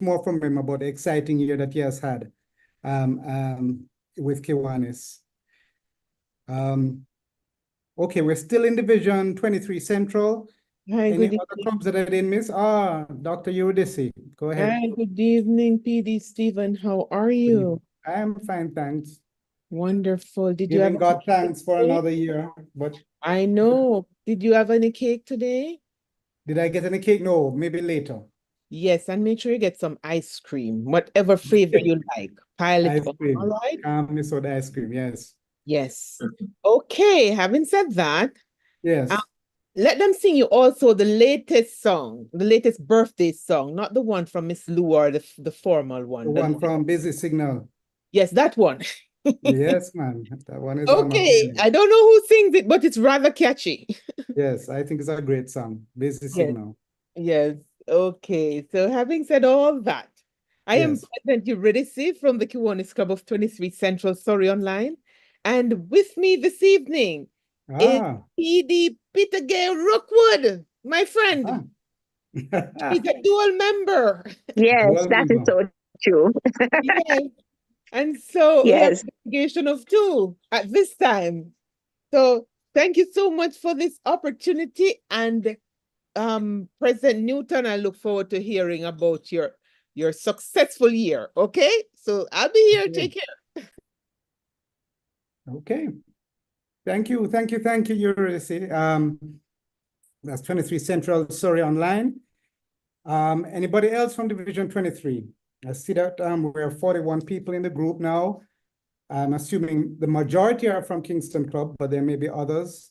more from him about the exciting year that he has had with Kiwanis. Okay, we're still in Division 23 Central. Hi, Any good other clubs that I didn't miss? Dr. Eurydice, go ahead. Hi, good evening, PD Stephen. How are you? I am fine, thanks. Wonderful. Did you Giving have God thanks for another year, but I know. Did you have any cake today? did I get any cake? No, maybe later. Yes, and make sure you get some ice cream, whatever flavor you like. Pile it Ice up. cream. All right? Me soda ice cream, yes. Yes. Okay, having said that, Yes. let them sing you also the latest song, the latest birthday song, not the one from Miss Lou or the formal one. The one from Busy Signal. Yes, that one. Yes, man. That one is on my Okay, playlist. I don't know who sings it, but it's rather catchy. Yes, I think it's a great song. Busy Signal. Yes. Okay. So having said all that, I am Yes. President Eurydice from the Kiwanis Club of 23 Central, Surrey Online. And with me this evening is PD Peter Gale Rookwood, my friend. He's a dual member. Yes, that is so true. Yes. And so we have a delegation of two at this time. So thank you so much for this opportunity. And President Newton, I look forward to hearing about your successful year. Okay, so I'll be here. Take care. Okay. Thank you, Eurydice. That's 23 Central, Surrey Online. Anybody else from Division 23? I see that we're 41 people in the group now. I'm assuming the majority are from Kingston Club, but there may be others.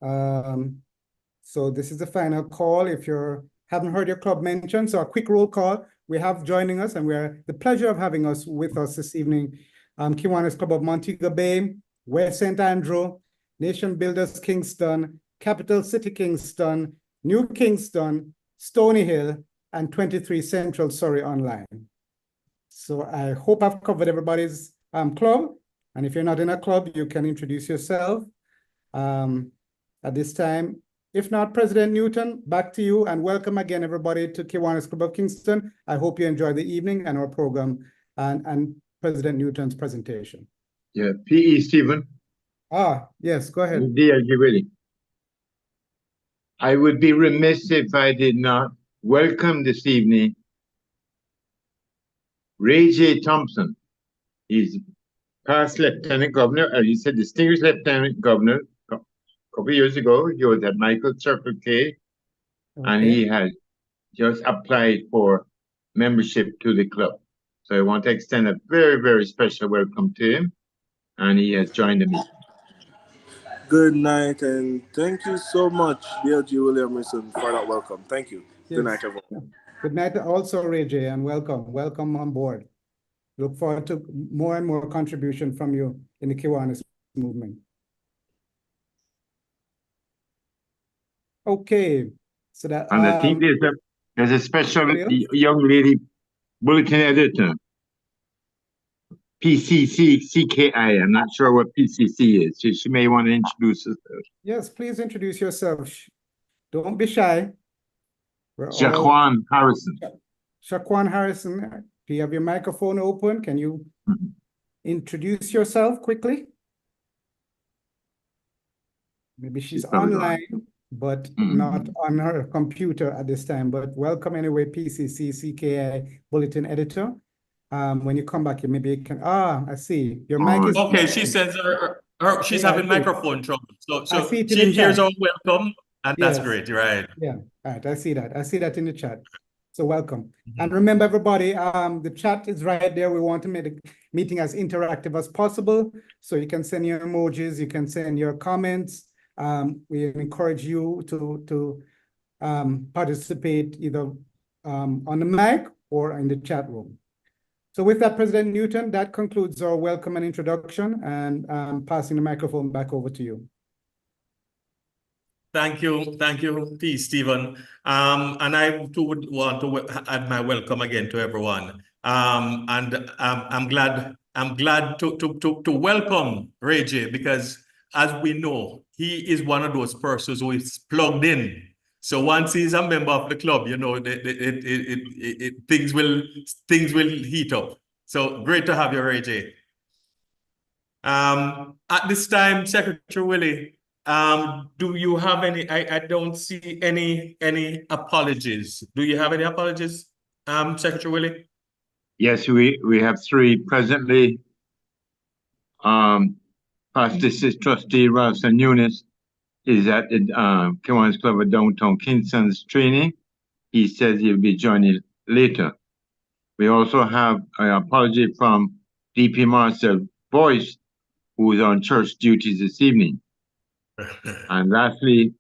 So this is the final call. If you haven't heard your club mentioned, so a quick roll call. We have joining us, and we're the pleasure of having us with us this evening. Kiwanis Club of Montego Bay, West St. Andrew, Nation Builders Kingston, Capital City Kingston, New Kingston, Stony Hill, and 23 Central Surrey Online. So I hope I've covered everybody's club. And if you're not in a club, you can introduce yourself at this time. If not, President Newton, back to you, and welcome again, everybody, to Kiwanis Club of Kingston. I hope you enjoy the evening and our program and President Newton's presentation. Yeah, PE Stephen. Yes, go ahead. Dear, you ready? I would be remiss if I did not welcome this evening Ray J. Thompson. He's past Lieutenant Governor, as he said, distinguished Lieutenant Governor. A couple of years ago, he was at Michael Circle K, and he had just applied for membership to the club. So I want to extend a very, very special welcome to him, and he has joined the meeting. Good night, and thank you so much, dear G. Williamson, for that welcome. Thank you. Yes. Good night, everyone. Good night also, Ray J, and welcome. Welcome on board. Look forward to more and more contribution from you in the Kiwanis movement. Okay, so that and I think there's a special young lady bulletin editor, PCC CKI. I'm not sure what PCC is. She may want to introduce herself. Yes, please introduce yourself. Don't be shy. Shaquan Harrison. Shaquan Harrison, do you have your microphone open? Can you introduce yourself quickly? Maybe she's online, but not on her computer at this time. But welcome anyway, PCC CKI Bulletin Editor. When you come back, you maybe can. I see your mic is. Okay, she says she's having microphone trouble. So she hears our welcome, and that's great, right? Yeah, all right. I see that. I see that in the chat. So welcome. And remember, everybody, the chat is right there. We want to make the meeting as interactive as possible. So you can send your emojis, you can send your comments. We encourage you to participate either on the mic or in the chat room. So with that, President Newton, that concludes our welcome and introduction, and passing the microphone back over to you. Thank you, P. Stephen. And I too would want to add my welcome again to everyone. And I'm glad to welcome Ray J, because as we know, he is one of those persons who is plugged in So once he's a member of the club, you know, things will heat up. So great to have you, Ray J. At this time, Secretary Willie, do you have any? I don't see any apologies. Do you have any apologies, Secretary Willie? Yes, we have three presently. Past District Trustee Ralston Eunice is at the Kiwanis Club of Downtown Kingston's training. He says he'll be joining later. We also have an apology from DP Marcel Boyce, who is on church duties this evening. And lastly,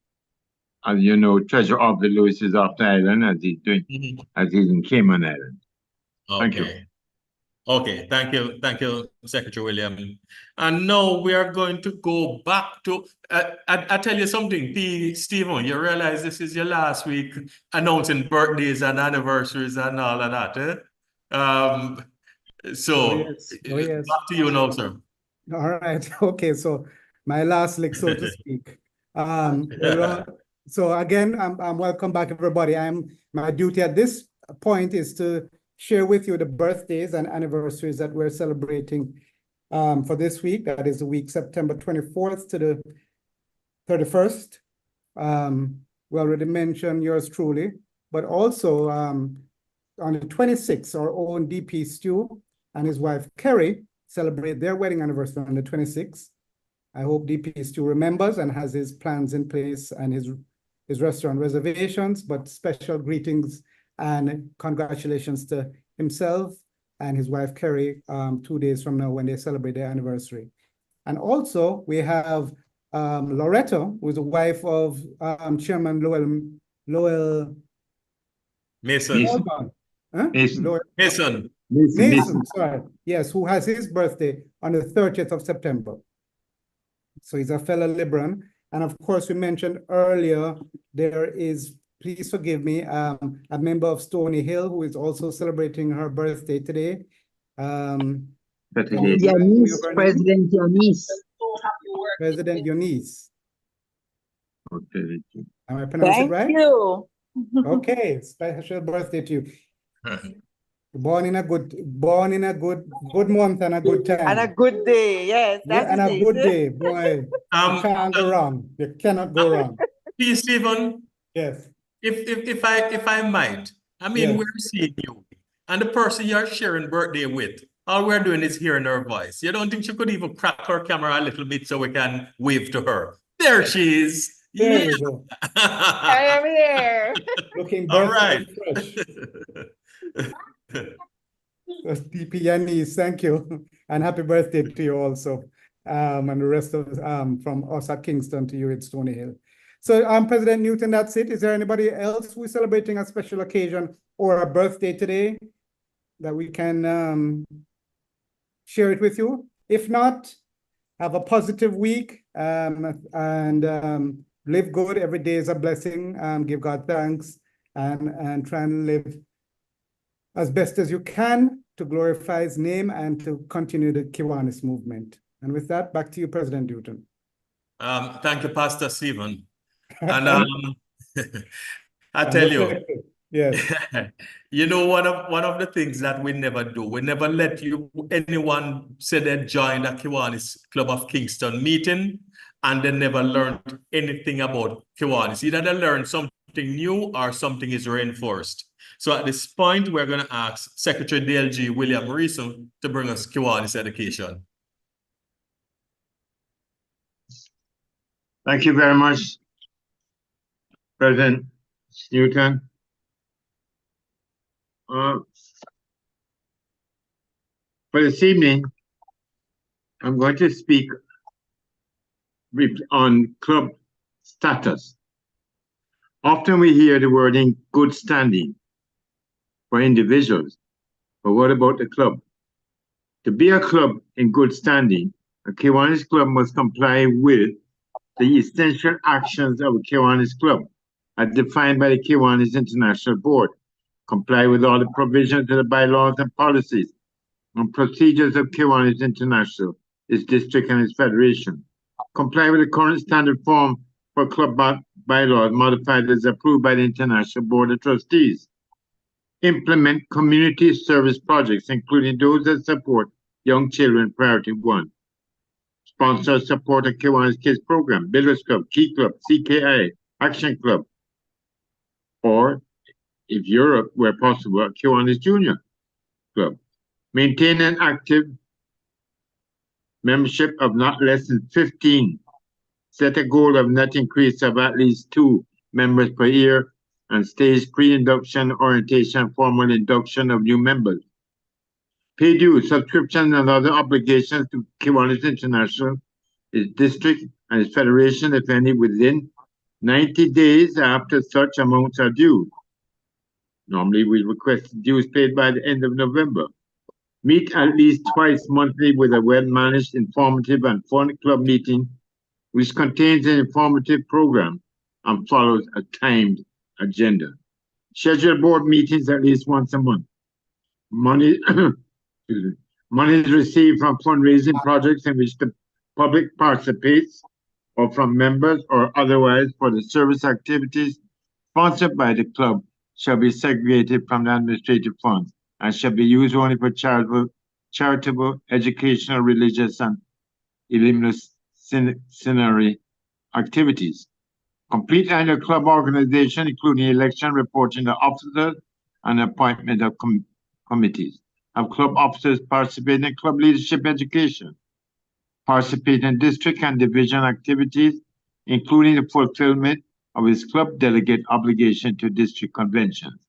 as you know, Treasurer of the Lewis is off the island as he's in Cayman Island. Thank you. Okay, thank you, Secretary William. And now we are going to go back to, I tell you something, P. Stephen, you realize this is your last week announcing birthdays and anniversaries and all of that, eh? Back to you now, sir. All right, okay, so my last lick, so to speak. So again, I'm welcome back, everybody. My duty at this point is to share with you the birthdays and anniversaries that we're celebrating for this week. That is the week September 24th to the 31st. We already mentioned yours truly, but also on the 26th, our own DP Stu and his wife Kerry celebrate their wedding anniversary on the 26th. I hope DP Stu remembers and has his plans in place and his restaurant reservations, but special greetings and congratulations to himself and his wife, Kerry, 2 days from now when they celebrate their anniversary. And also we have Loretta, who is the wife of Chairman Lowell Mason. Huh? Mason, sorry. Yes, who has his birthday on the 30th of September. So he's a fellow Libran. And of course, we mentioned earlier, there is, please forgive me, a member of Stony Hill who is also celebrating her birthday today. Eunice, President Eunice. President Eunice. Okay. Am I pronouncing it right? Thank you. Okay, special birthday to you. Born in a good month and a good time. And a good day, yes. Yeah, and a good day, boy. You can't go wrong. You cannot go wrong. P. Stephen. Yes. If I might, I mean, yes. We're seeing you, and the person you're sharing birthday with, all we're doing is hearing her voice. You don't think she could even crack her camera a little bit so we can wave to her? There she is. There we go. I am here. Looking all right. Fresh. DP Yanis, thank you, and happy birthday to you also, and the rest of from us at Kingston to you at Stony Hill. So, President Newton, that's it. Is there anybody else who's celebrating a special occasion or a birthday today that we can share it with you? If not, have a positive week and live good. Every day is a blessing. Give God thanks and try and live as best as you can to glorify his name and to continue the Kiwanis movement. And with that, back to you, President Newton. Thank you, Pastor Stephen. And I tell you, yes. You know, one of the things that we never do, we never let anyone say they joined a Kiwanis Club of Kingston meeting and they never learned anything about Kiwanis. Either they learned something new or something is reinforced. So at this point, we're going to ask Secretary DLG William Morrison to bring us Kiwanis education. Thank you very much, President Newton. For this evening, I'm going to speak on club status. Often we hear the word in good standing for individuals, but what about the club? To be a club in good standing, a Kiwanis club must comply with the essential actions of a Kiwanis club, as defined by the Kiwanis International Board, comply with all the provisions of the bylaws and policies and procedures of Kiwanis International, its district and its federation, comply with the current standard form for club bylaws modified as approved by the International Board of Trustees. Implement community service projects, including those that support young children, priority 1. Sponsor support a Kiwanis Kids program, Builders Club, Key Club, CKI, Action Club, or if Europe, where possible, a Kiwanis Junior Club. Maintain an active membership of not less than 15. Set a goal of net increase of at least 2 members per year and stage pre-induction, orientation, formal induction of new members. Pay dues, subscription, and other obligations to Kiwanis International, its district, and its federation, if any, within 90 days after such amounts are due. Normally, we request dues paid by the end of November. Meet at least twice monthly with a well-managed, informative, and fun club meeting, which contains an informative program and follows a timed agenda. Schedule board meetings at least once a month. Money is received from fundraising projects in which the public participates or from members or otherwise for the service activities sponsored by the club shall be segregated from the administrative funds and shall be used only for charitable, educational, religious, and eliminatory activities. Complete annual club organization, including election, reporting to officers, and appointment of committees. Have club officers participate in club leadership education. Participate in district and division activities, including the fulfillment of his club delegate obligation to district conventions.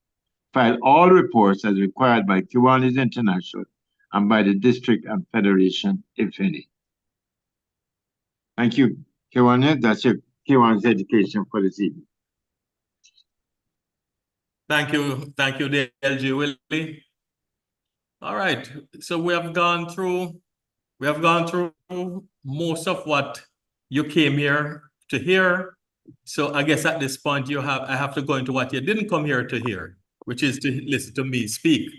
File all reports as required by Kiwanis International and by the district and federation, if any. Thank you, Kiwanis. That's your Kiwanis education for this evening. Thank you, DLG Willie. All right, so we have gone through most of what you came here to hear. So I guess at this point I have to go into what you didn't come here to hear, which is to listen to me speak.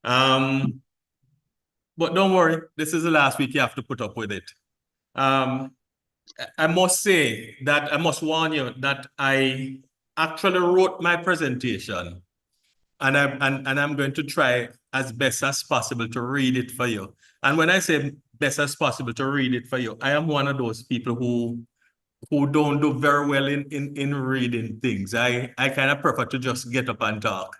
But don't worry, this is the last week you have to put up with it. I must say that I must warn you that I actually wrote my presentation, and I'm going to try as best as possible to read it for you. And when I say best as possible to read it for you, I am one of those people who don't do very well in reading things. I kind of prefer to just get up and talk.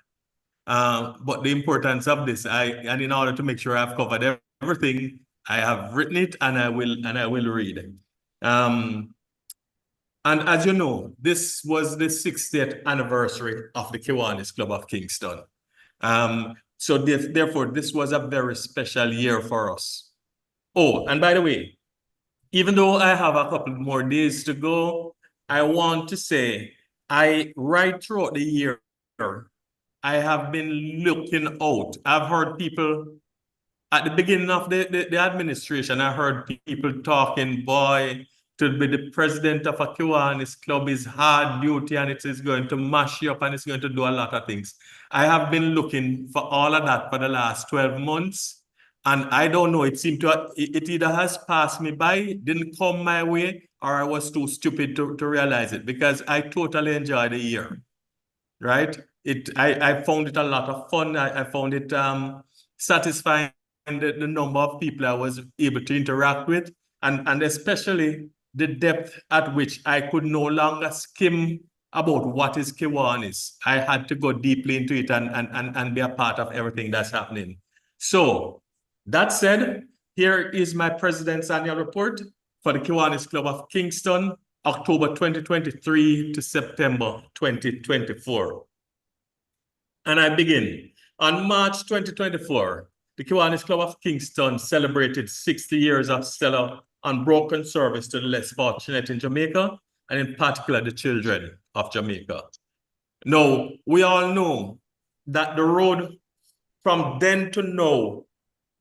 But the importance of this, and in order to make sure I've covered everything, I have written it and I will read it. And as you know, this was the 60th anniversary of the Kiwanis Club of Kingston. So therefore, this was a very special year for us. Oh, and by the way, even though I have a couple more days to go, I want to say right throughout the year, I have been looking out. I've heard people at the beginning of the administration, I heard people talking, boy, to be the president of a Kiwanis club is hard duty and it is going to mash you up and it's going to do a lot of things. I have been looking for all of that for the last 12 months. And I don't know, it either has passed me by, didn't come my way, or I was too stupid to realize it, because I totally enjoyed the year, right? I found it a lot of fun. I found it satisfying, the number of people I was able to interact with, and especially the depth at which I could no longer skim about what is Kiwanis. I had to go deeply into it and be a part of everything that's happening. So that said, here is my president's annual report for the Kiwanis Club of Kingston, October 2023 to September 2024. And I begin. On March 2024, the Kiwanis Club of Kingston celebrated 60 years of stellar, unbroken service to the less fortunate in Jamaica, and in particular the children of Jamaica. Now, we all know that the road from then to now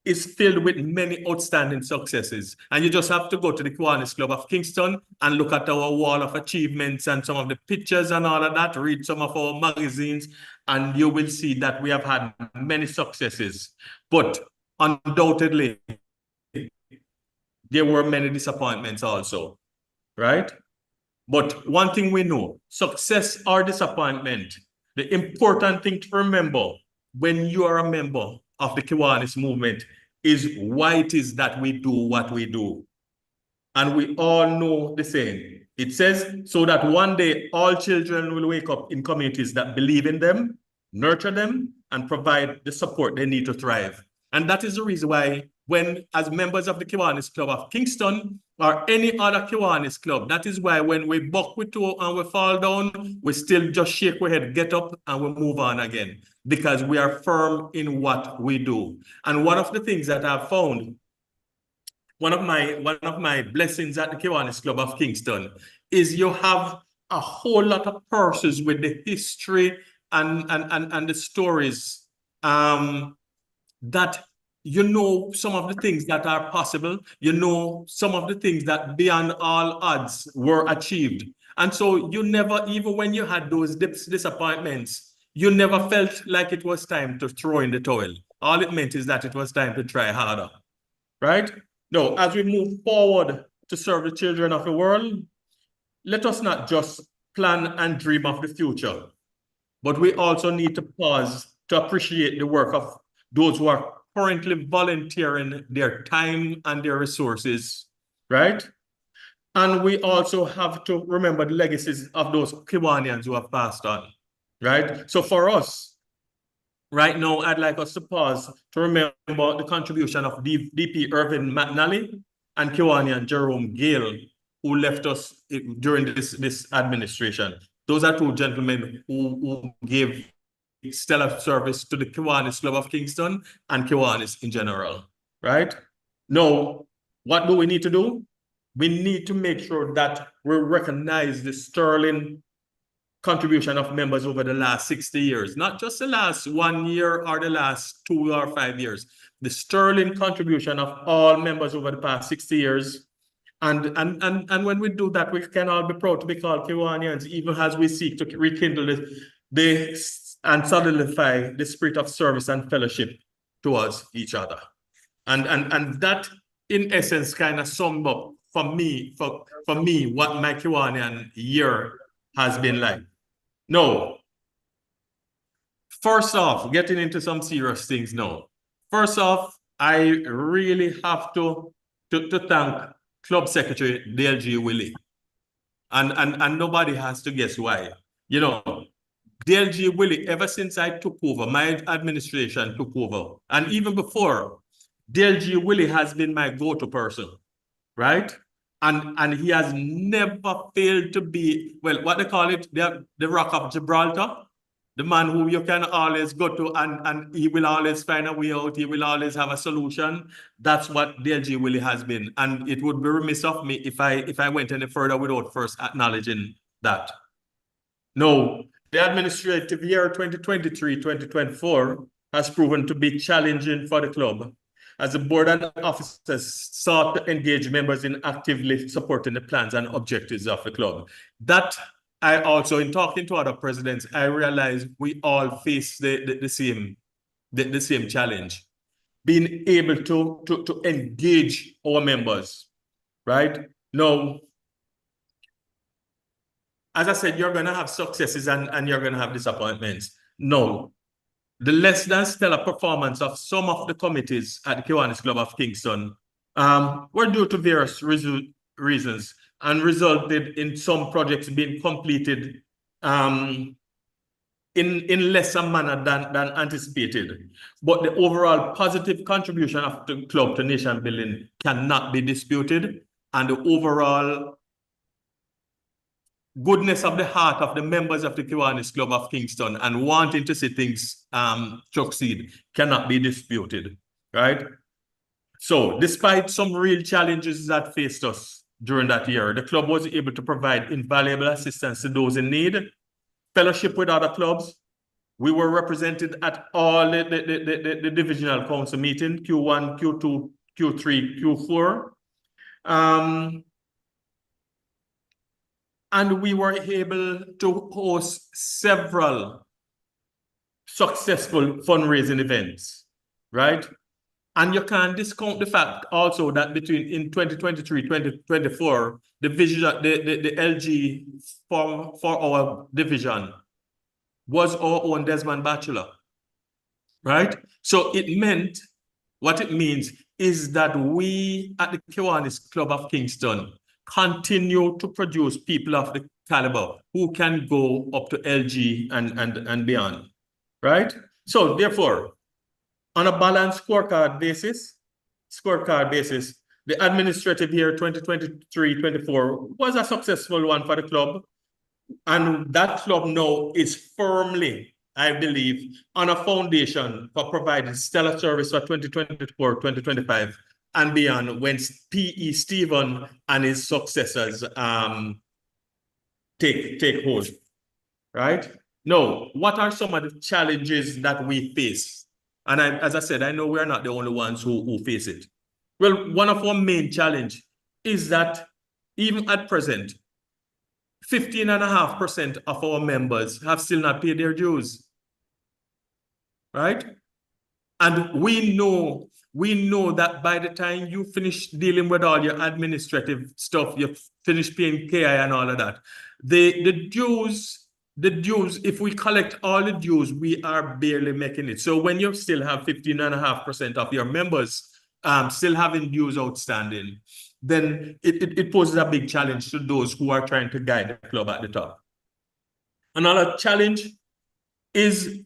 is filled with many outstanding successes. And you just have to go to the Kiwanis Club of Kingston and look at our wall of achievements and some of the pictures and all of that, read some of our magazines, and you will see that we have had many successes. But undoubtedly, there were many disappointments also, right? But one thing we know, success or disappointment, the important thing to remember when you are a member of the Kiwanis movement is why it is that we do what we do. And we all know the saying. It says, so that one day all children will wake up in communities that believe in them, nurture them, and provide the support they need to thrive. And that is the reason why when, as members of the Kiwanis Club of Kingston or any other Kiwanis club, that is why when we buck with toe and we fall down, we still just shake our head, get up, and we move on again, because we are firm in what we do. And one of the things that I've found, one of my blessings at the Kiwanis Club of Kingston is you have a whole lot of persons with the history and the stories that you know some of the things that are possible, you know some of the things that beyond all odds were achieved. And so you never, even when you had those disappointments, you never felt like it was time to throw in the towel. All it meant is that it was time to try harder, right? Now, as we move forward to serve the children of the world, let us not just plan and dream of the future, but we also need to pause to appreciate the work of those who are currently volunteering their time and their resources, right? And we also have to remember the legacies of those Kiwanians who have passed on, right? So for us, right now, I'd like us to pause to remember the contribution of DP Irvin McNally and Kiwanian Jerome Gale, who left us during this administration. Those are two gentlemen who gave stellar service to the Kiwanis Club of Kingston and Kiwanis in general, right? Now, what do we need to do? We need to make sure that we recognize the sterling contribution of members over the last 60 years, not just the last 1 year or the last 2 or 5 years, the sterling contribution of all members over the past 60 years. And when we do that, we can all be proud to be called Kiwanians, even as we seek to rekindle and solidify the spirit of service and fellowship towards each other. And that, in essence, kind of summed up for me what my Kiwanian year has been like. No. First off, getting into some serious things now. First off, I really have to thank Club Secretary Dale G. Willie. And nobody has to guess why. You know, Dale G. Willie, ever since I took over, my administration took over, and even before, Dale G. Willie has been my go-to person, right? And he has never failed to be, well, what they call it, the Rock of Gibraltar, the man who you can always go to and he will always find a way out, he will always have a solution. That's what Dale G. Willie has been. And it would be remiss of me if I went any further without first acknowledging that. No, the administrative year 2023-2024 has proven to be challenging for the club, as the board and officers sought to engage members in actively supporting the plans and objectives of the club. That I also, in talking to other presidents, I realized we all face the same challenge. Being able to engage our members, right? Now, as I said, you're going to have successes and you're going to have disappointments. No, the less than stellar performance of some of the committees at the Kiwanis Club of Kingston were due to various reasons and resulted in some projects being completed in lesser manner than anticipated. But the overall positive contribution of the club to nation building cannot be disputed, and the overall goodness of the heart of the members of the Kiwanis Club of Kingston and wanting to see things succeed cannot be disputed, right? So despite some real challenges that faced us during that year, the club was able to provide invaluable assistance to those in need, fellowship with other clubs. We were represented at all the divisional council meeting, Q1, Q2, Q3, Q4. And we were able to host several successful fundraising events, right? And you can't discount the fact also that between in 2023, 2024, the LG for our division was our own Desmond Bachelor, right? So it meant, what it means is that we at the Kiwanis Club of Kingston continue to produce people of the caliber who can go up to LG and beyond, right? So therefore, on a balanced scorecard basis, the administrative year 2023-24 was a successful one for the club. And that club now is firmly, I believe, on a foundation for providing stellar service for 2024-2025 and beyond when P.E. Stephen and his successors take hold, right? Now, what are some of the challenges that we face? And as I said, I know we're not the only ones who face it. Well, one of our main challenge is that even at present, 15.5% of our members have still not paid their dues, right? And we know that by the time you finish dealing with all your administrative stuff, you finish paying KI and all of that, the dues, if we collect all the dues, we are barely making it. So when you still have 15.5% of your members still having dues outstanding, then it poses a big challenge to those who are trying to guide the club at the top. Another challenge is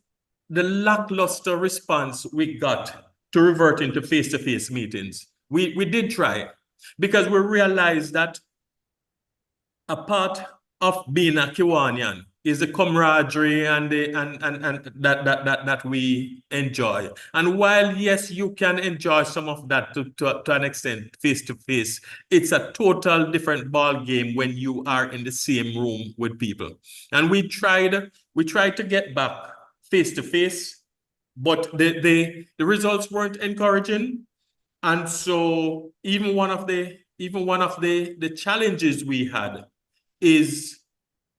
the lackluster response we got to revert into face-to-face meetings. We did try, because we realized that a part of being a Kiwanian is the camaraderie and that we enjoy. And while yes, you can enjoy some of that to an extent face-to-face, it's a total different ball game when you are in the same room with people. And we tried to get back face-to-face, but the results weren't encouraging. And so even one of the challenges we had is,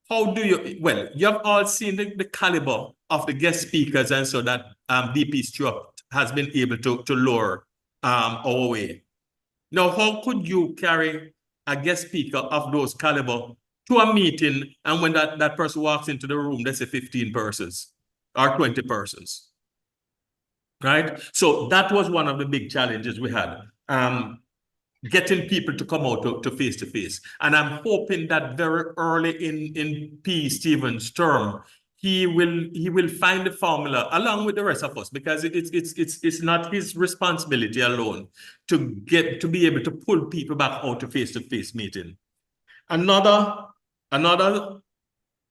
how do you, well, you have all seen the caliber of the guest speakers, and so that DP Stewart has been able to lure our way. Now, how could you carry a guest speaker of those caliber to a meeting, and when that person walks into the room, let's say 15 persons or 20 persons, right? So that was one of the big challenges we had. Getting people to come out to face-to-face. And I'm hoping that very early in P. Stevens' term, he will find the formula along with the rest of us, because it's not his responsibility alone to be able to pull people back out to face-to-face meeting. Another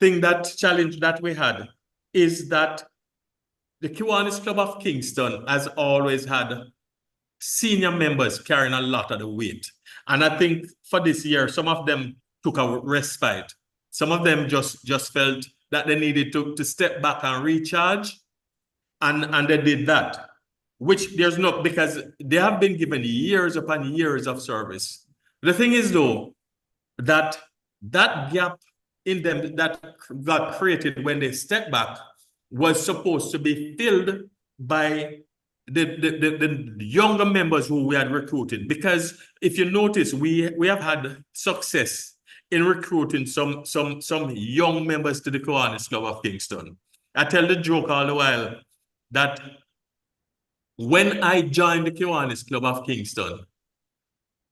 thing, that challenge that we had, is that the Kiwanis Club of Kingston has always had senior members carrying a lot of the weight. And I think for this year, some of them took a respite. Some of them just felt that they needed to step back and recharge. And they did that, which there's no, because they have been given years upon years of service. The thing is though, that gap in them that got created when they stepped back was supposed to be filled by the younger members who we had recruited. Because if you notice, we have had success in recruiting some young members to the Kiwanis Club of Kingston. I tell the joke all the while that when I joined the Kiwanis Club of Kingston,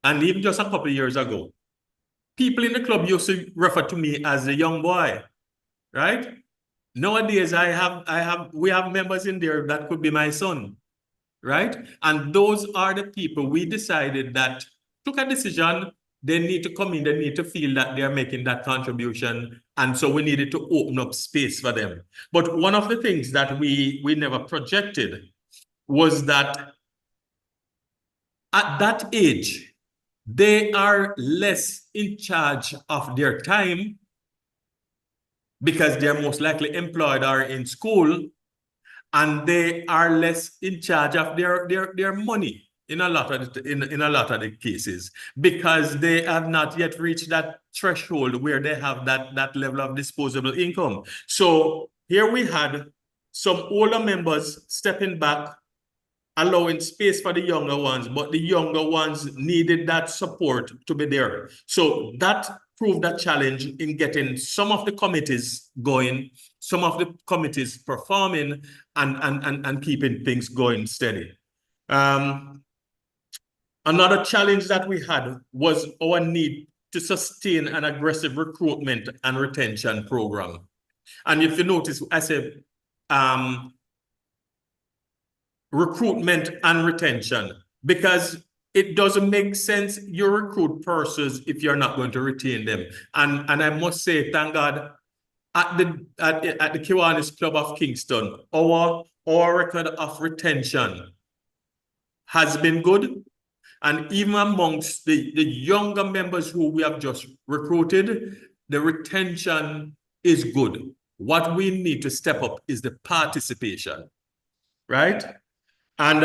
and even just a couple of years ago, people in the club used to refer to me as the young boy, right? Nowadays, we have members in there that could be my son, right? And those are the people we decided that took a decision. They need to come in, they need to feel that they're making that contribution. And so we needed to open up space for them. But one of the things that we never projected was that at that age, they are less in charge of their time, because they're most likely employed or in school, and they are less in charge of their money in a lot of the cases, because they have not yet reached that threshold where they have that level of disposable income. So here we had some older members stepping back allowing space for the younger ones, but the younger ones needed that support to be there. So that proved a challenge in getting some of the committees going, some of the committees performing, and keeping things going steady. Another challenge that we had was our need to sustain an aggressive recruitment and retention program. And if you notice, I said recruitment and retention, because it doesn't make sense you recruit persons if you're not going to retain them. And I must say, thank God, at the Kiwanis Club of Kingston, our record of retention has been good. And even amongst the younger members who we have just recruited, the retention is good. What we need to step up is the participation, right? And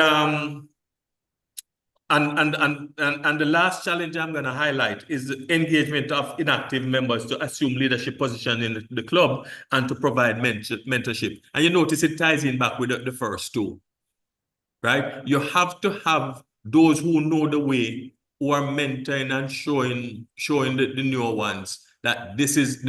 the last challenge I'm going to highlight is the engagement of inactive members to assume leadership position in the club and to provide mentorship. And you notice it ties in back with the first two, right? You have to have those who know the way, who are mentoring and showing the newer ones that this is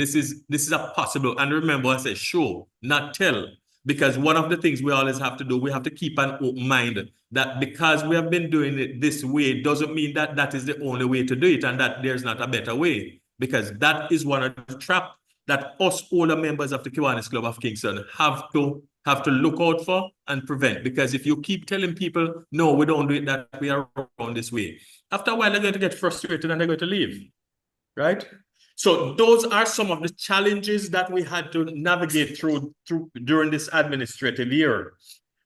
a possible. And remember, I say show, not tell, because one of the things we always have to do, we have to keep an open mind that because we have been doing it this way doesn't mean that that is the only way to do it and that there's not a better way, because that is one of the traps that us older members of the Kiwanis Club of Kingston have to look out for and prevent. Because if you keep telling people, no, we don't do it that way, around this way, after a while they're going to get frustrated and they're going to leave, right? So those are some of the challenges that we had to navigate through during this administrative year.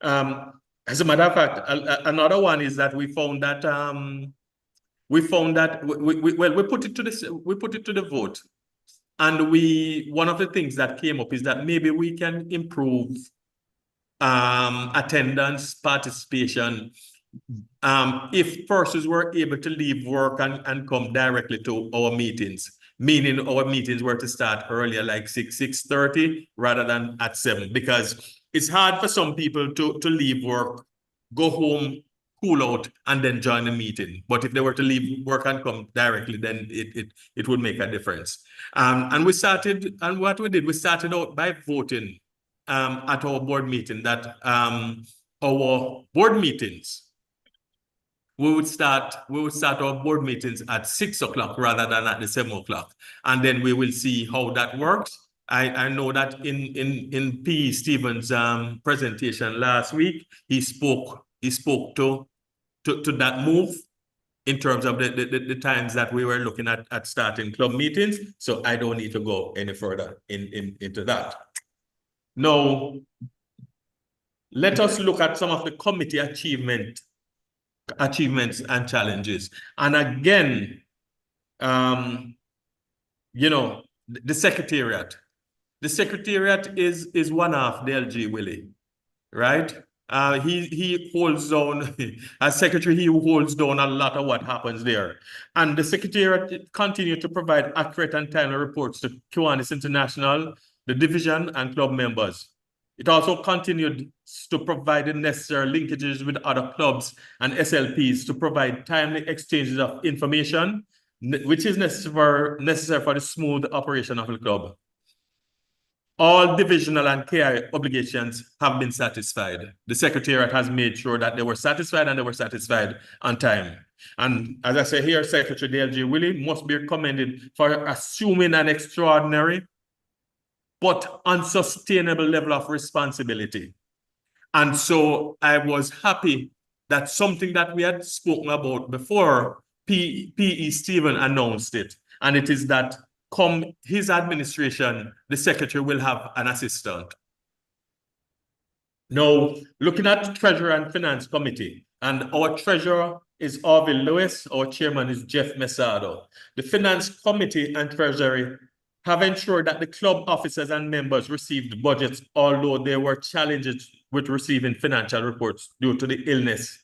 As a matter of fact, another one is that we found that we put it to the vote. And one of the things that came up is that maybe we can improve attendance, participation, if persons were able to leave work and come directly to our meetings, meaning our meetings were to start earlier, like 6:30 rather than at 7, because it's hard for some people to leave work, go home, cool out, and then join the meeting. But if they were to leave work and come directly, then it would make a difference. And what we did, we started out by voting at our board meeting that our board meetings, we would start our board meetings at 6 o'clock rather than at the 7 o'clock. And then we will see how that works. I know that in P. Stevens' presentation last week, he spoke to that move in terms of the times that we were looking at starting club meetings. So I don't need to go any further into that. Now, let us look at some of the committee achievements and challenges. And again, you know, the secretariat. The secretariat is one of the LG Willie, right? He holds down, as secretary, he holds down a lot of what happens there. And the secretariat continued to provide accurate and timely reports to Kiwanis International, the division, and club members. It also continued to provide the necessary linkages with other clubs and SLPs to provide timely exchanges of information, which is necessary for the smooth operation of the club. All divisional and KI obligations have been satisfied. The secretariat has made sure that they were satisfied and they were satisfied on time. And as I say here, Secretary DLG Willie must be commended for assuming an extraordinary but unsustainable level of responsibility. And so I was happy that something that we had spoken about before, P.E. Stephen announced it. And it is that come his administration, the secretary will have an assistant. Now, looking at the Treasurer and Finance Committee, and our treasurer is Orville Lewis, our chairman is Jeff Mesado. The Finance Committee and Treasury have ensured that the club officers and members received budgets, although there were challenges with receiving financial reports due to the illness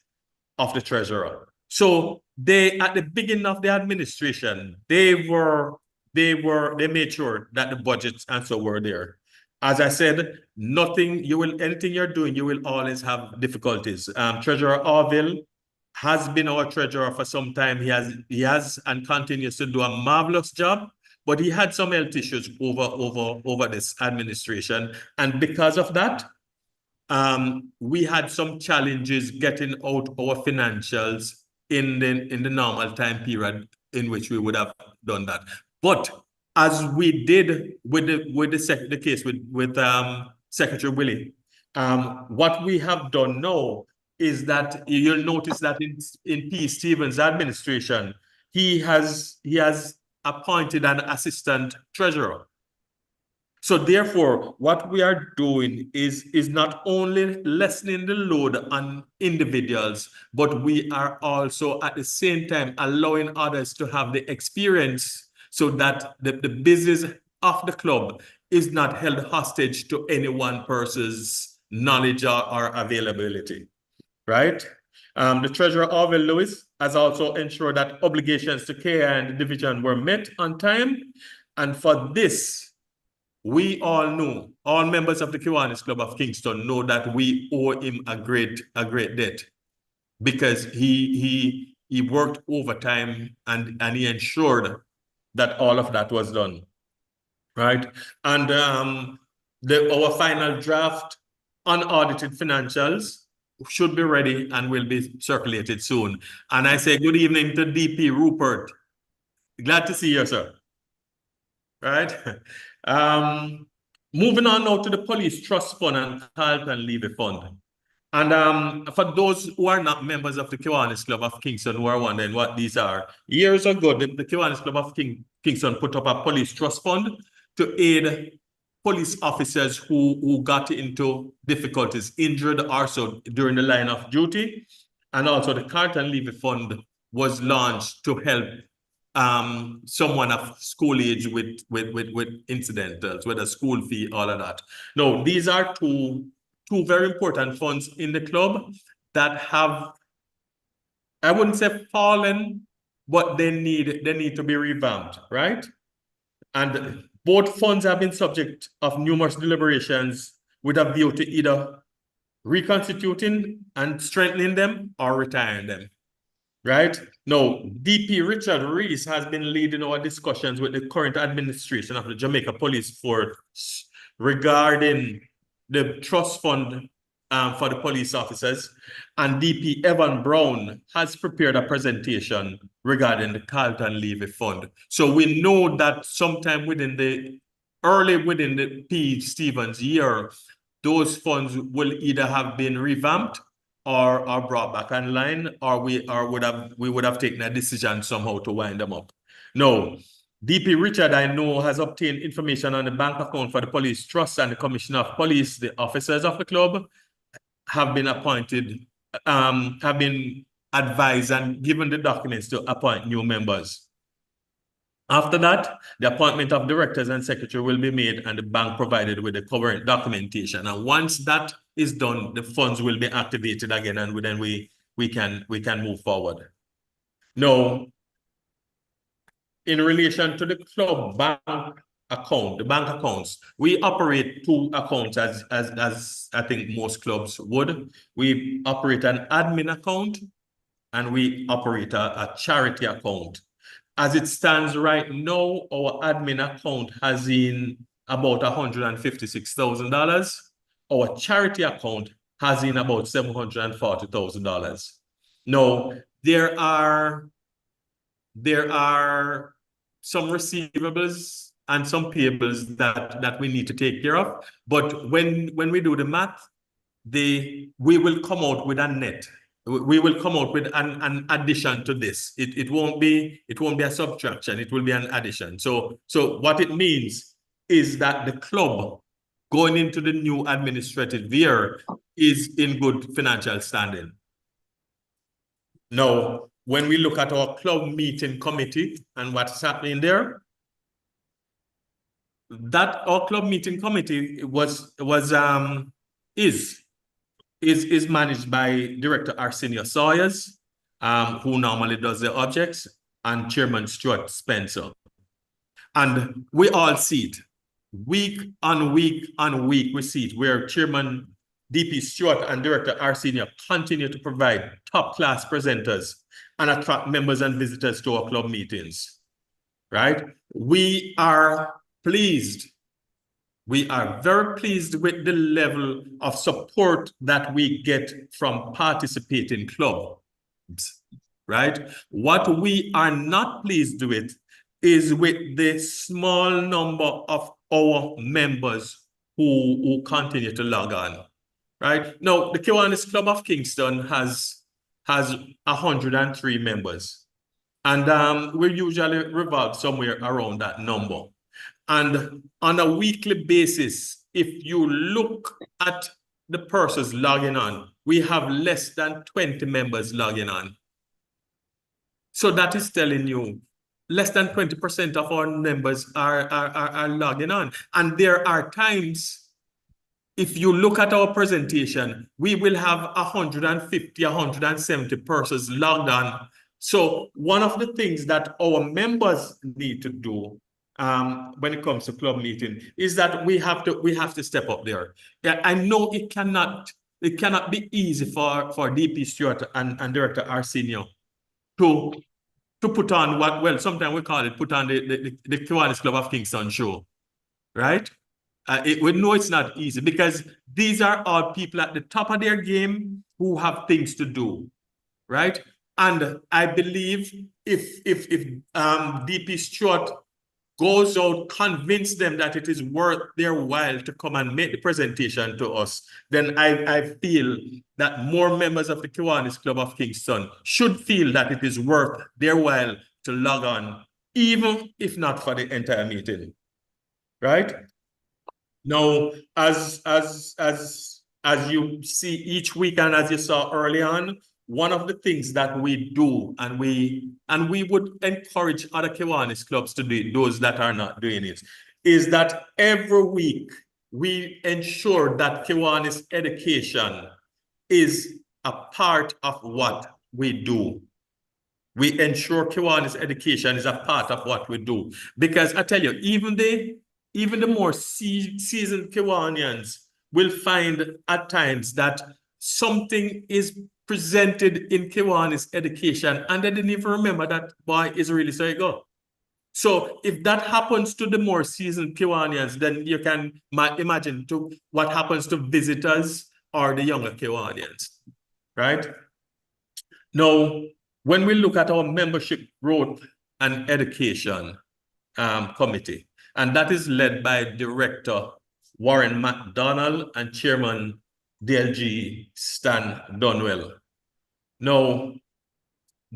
of the treasurer. So they, at the beginning of the administration, they made sure that the budgets and so were there. As I said, anything you're doing, you will always have difficulties. Treasurer Orville has been our treasurer for some time. He has and continues to do a marvelous job, but he had some health issues over this administration. And because of that, we had some challenges getting out our financials in the normal time period in which we would have done that. But as we did with the case with Secretary Willie, what we have done now is that you'll notice that in P. Stevens' administration, he has appointed an assistant treasurer. So therefore, what we are doing is not only lessening the load on individuals, but we are also at the same time allowing others to have the experience so that the business of the club is not held hostage to any one person's knowledge or availability, right? The treasurer, Orville Lewis, has also ensured that obligations to KI and the division were met on time. And for this, we all know, all members of the Kiwanis Club of Kingston know that we owe him a great debt, because he worked overtime and he ensured that all of that was done, right? And our final draft unaudited financials should be ready and will be circulated soon. And I say good evening to DP Rupert. Glad to see you, sir. Right? Moving on now to the Police Trust Fund and Carlton Levy Fund. And for those who are not members of the Kiwanis Club of Kingston who are wondering what these are, years ago, the Kiwanis Club of Kingston put up a Police Trust Fund to aid police officers who got into difficulties, injured or so during the line of duty. And also the Carlton Levy Fund was launched to help someone of school age with incidentals, with a school fee, all of that. No, these are two very important funds in the club that have, I wouldn't say fallen, but they need to be revamped, right? And both funds have been subject of numerous deliberations with a view to either reconstituting and strengthening them or retiring them. Right? Now, DP Richard Reese has been leading our discussions with the current administration of the Jamaica Police Force regarding the trust fund for the police officers. And DP Evan Brown has prepared a presentation regarding the Carlton Levy Fund. So we know that sometime within the P. Stevens year, those funds will either have been revamped or brought back online, or we would have taken a decision somehow to wind them up. No, DP Richard, I know, has obtained information on the bank account for the police trust, and the commissioner of police, the officers of the club, have been appointed, have been advised and given the documents to appoint new members. After that, the appointment of directors and secretary will be made and the bank provided with the current documentation. And once that is done, the funds will be activated again, and then we can move forward. Now, in relation to the club bank account, the bank accounts, we operate two accounts as I think most clubs would. We operate an admin account and we operate a charity account. As it stands right now, our admin account has in about $156,000. Our charity account has in about $740,000. Now, there are some receivables and some payables that we need to take care of. But when we do the math, we will come out with a net. We will come out with an addition to this. It won't be a subtraction. It will be an addition. So what it means is that the club going into the new administrative year is in good financial standing. Now, when we look at our club meeting committee and what's happening there, that our club meeting committee is managed by Director Arsenio Sawyers, who normally does the objects, and Chairman Stuart Spencer. And we all see it. week on week on week, we see it where Chairman DP Stewart and Director Arsenio continue to provide top-class presenters and attract members and visitors to our club meetings, right? We are pleased. We are very pleased with the level of support that we get from participating clubs, right? What we are not pleased with is with the small number of our members who continue to log on, right? Now, the Kiwanis Club of Kingston has 103 members. And we usually revolve somewhere around that number. And on a weekly basis, if you look at the persons logging on, we have less than 20 members logging on. So that is telling you less than 20% of our members are logging on. And there are times, if you look at our presentation, we will have 150, 170 persons logged on. So one of the things that our members need to do when it comes to club meeting is that we have to step up there. Yeah, I know it cannot be easy for DP Stewart and Director Arsenio to put on what, well, sometimes we call it put on the Kiwanis Club of Kingston show, right? We know it's not easy because these are all people at the top of their game who have things to do, right? And I believe if DP Stewart goes out, convince them that it is worth their while to come and make the presentation to us, then I feel that more members of the Kiwanis Club of Kingston should feel that it is worth their while to log on, even if not for the entire meeting, right? Now, as you see each week and as you saw early on, one of the things that we do, and we would encourage other Kiwanis clubs to do, those that are not doing it, is that every week we ensure that Kiwanis education is a part of what we do. We ensure Kiwanis education is a part of what we do. Because I tell you, even the more seasoned Kiwanians will find at times that something is presented in Kiwanis education and they didn't even remember that boy is really Saigo. So if that happens to the more seasoned Kiwanians, then you can imagine what happens to visitors or the younger Kiwanians, right? Now, when we look at our membership growth and education committee, and that is led by Director Warren McDonald and Chairman DLG Stan Dunwell. Now,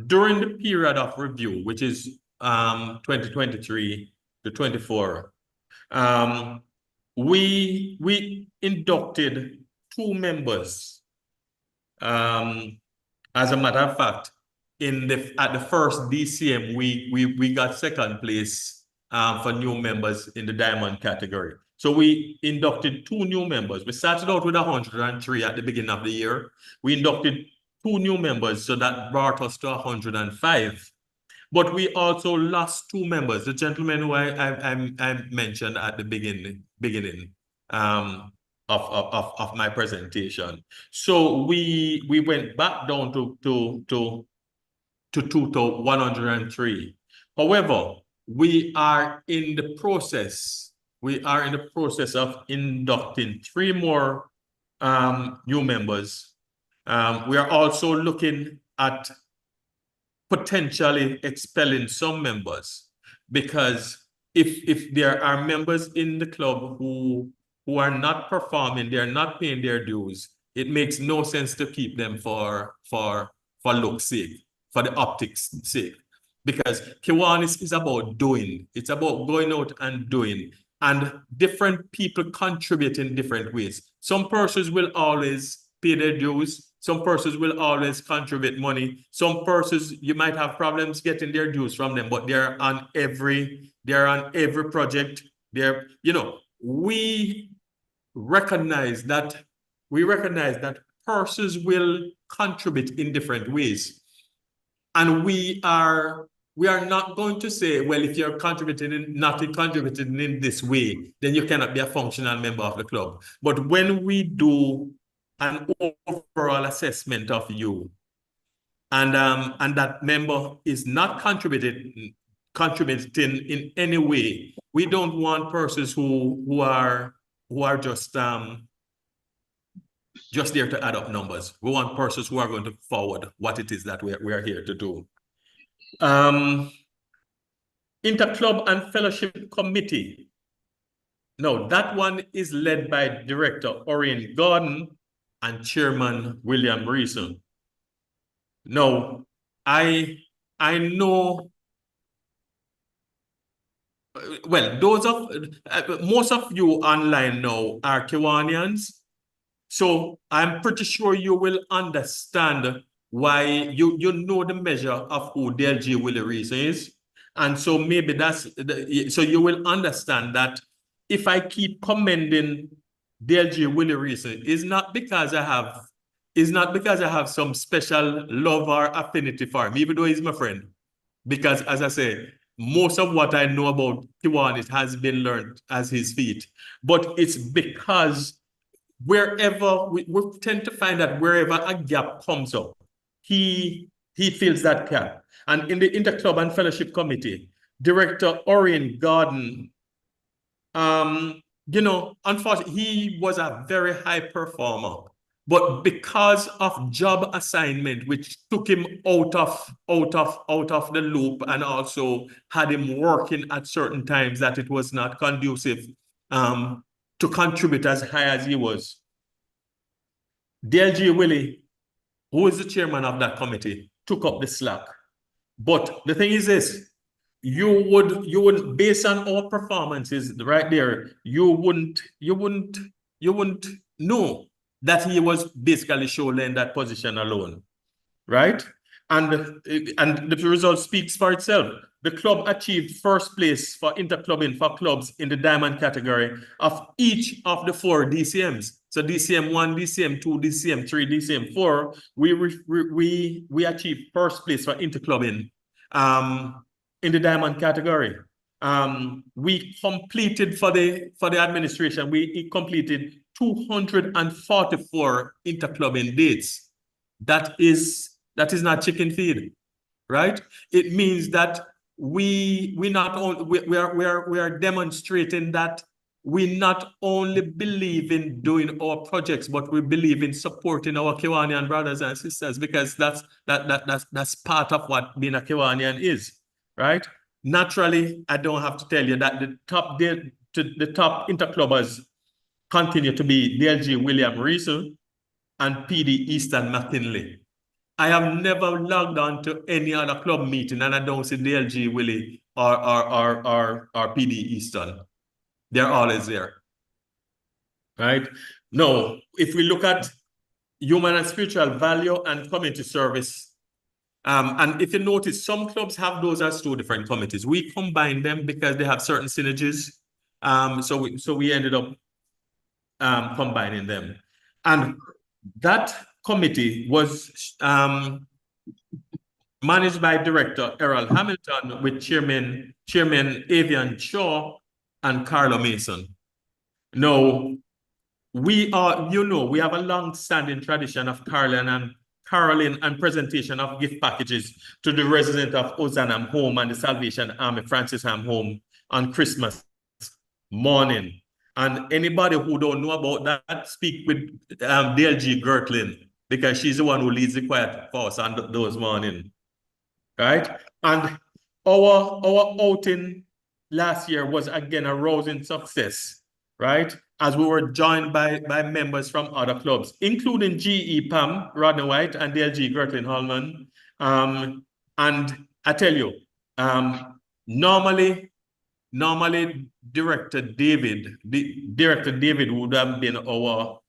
during the period of review, which is 2023 to 24, we inducted 2 members. As a matter of fact, at the first DCM, we got second place for new members in the diamond category. So we inducted 2 new members. We started out with 103 at the beginning of the year. We inducted 2 new members, so that brought us to 105. But we also lost 2 members, the gentleman who I mentioned at the beginning of my presentation. So we went back down to 103. However, we are in the process of inducting 3 more new members. We are also looking at potentially expelling some members, because if there are members in the club who are not performing, they're not paying their dues, it makes no sense to keep them for look's sake, for the optics sake. Because Kiwanis is about doing. It's about going out and doing. And different people contribute in different ways. Some persons will always pay their dues. Some persons will always contribute money. Some persons, you might have problems getting their dues from them, but they're on every project. We recognize that persons will contribute in different ways. And we are we are not going to say, well, if you're not contributing in this way, then you cannot be a functional member of the club. But when we do an overall assessment of you, and that member is not contributing in any way, we don't want persons who are just there to add up numbers. We want persons who are going to forward what it is that we are here to do. Interclub and Fellowship Committee. No, that one is led by Director Orion Gordon and Chairman William Reason. No, I know, well, most of you online now are Kiwanians, so I'm pretty sure you will understand why you know the measure of who DLG Willie Reason is. And so maybe so you will understand that if I keep commending DLG Willie Reason, it's not because I have some special love or affinity for him, even though he's my friend. Because as I say, most of what I know about Kiwanis has been learned as his feet. But it's because wherever we tend to find that wherever a gap comes up, he fills that gap. And in the Interclub and Fellowship Committee, Director Orion Gordon, unfortunately, he was a very high performer, but because of job assignment, which took him out of the loop and also had him working at certain times that it was not conducive to contribute as high as he was. DLG Willie, who is the chairman of that committee, took up the slack. But the thing is this, you would based on our performances right there, you wouldn't know that he was basically shouldering that position alone, right? And the result speaks for itself. The club achieved first place for interclubbing for clubs in the diamond category of each of the 4 DCMs. So DCM 1, DCM 2, DCM 3, DCM 4, we achieved first place for interclubbing in the diamond category. We completed for the administration, we completed 244 interclubbing dates. That is not chicken feed, right? It means that we are demonstrating that we not only believe in doing our projects, but we believe in supporting our Kiwanian brothers and sisters, because that's part of what being a Kiwanian is, right? Naturally, I don't have to tell you that the top interclubbers continue to be DLG William Reason and PD Easton McKinley. I have never logged on to any other club meeting and I don't see DLG Willie or PD Easton. They're always there, right? Now, if we look at human and spiritual value and community service, and if you notice, some clubs have those as 2 different committees. We combine them because they have certain synergies. So we ended up combining them. And that committee was managed by Director Errol Hamilton with Chairman Avian Shaw and Carlo Mason. Now, we have a long-standing tradition of caroling and presentation of gift packages to the residents of Ozanam Home and the Salvation Army Francis Ham Home on Christmas morning. And anybody who don't know about that, speak with DLG Gertlin, because she's the one who leads the quiet for us on those mornings, right? And our outing last year was again a rousing success, right? As we were joined by members from other clubs, including GE Pam, Rodney White, and DLG Gertlin Holman. And I tell you, normally Director David would have been our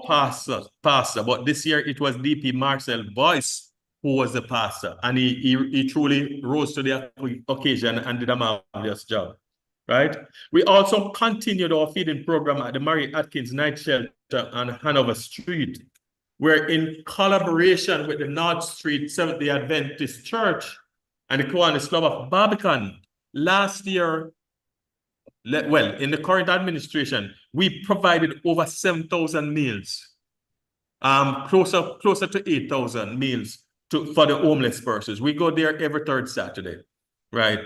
pastor, but this year it was DP Marcel Boyce who was the pastor, and he truly rose to the occasion and did a marvelous job, right? We also continued our feeding program at the Mary Atkins Night Shelter on Hanover Street, where in collaboration with the North Street Seventh-day Adventist Church and the Kiwanis Club of Barbican. Last year, well, in the current administration, we provided over 7,000 meals, closer to 8,000 meals for the homeless persons. We go there every third Saturday, right?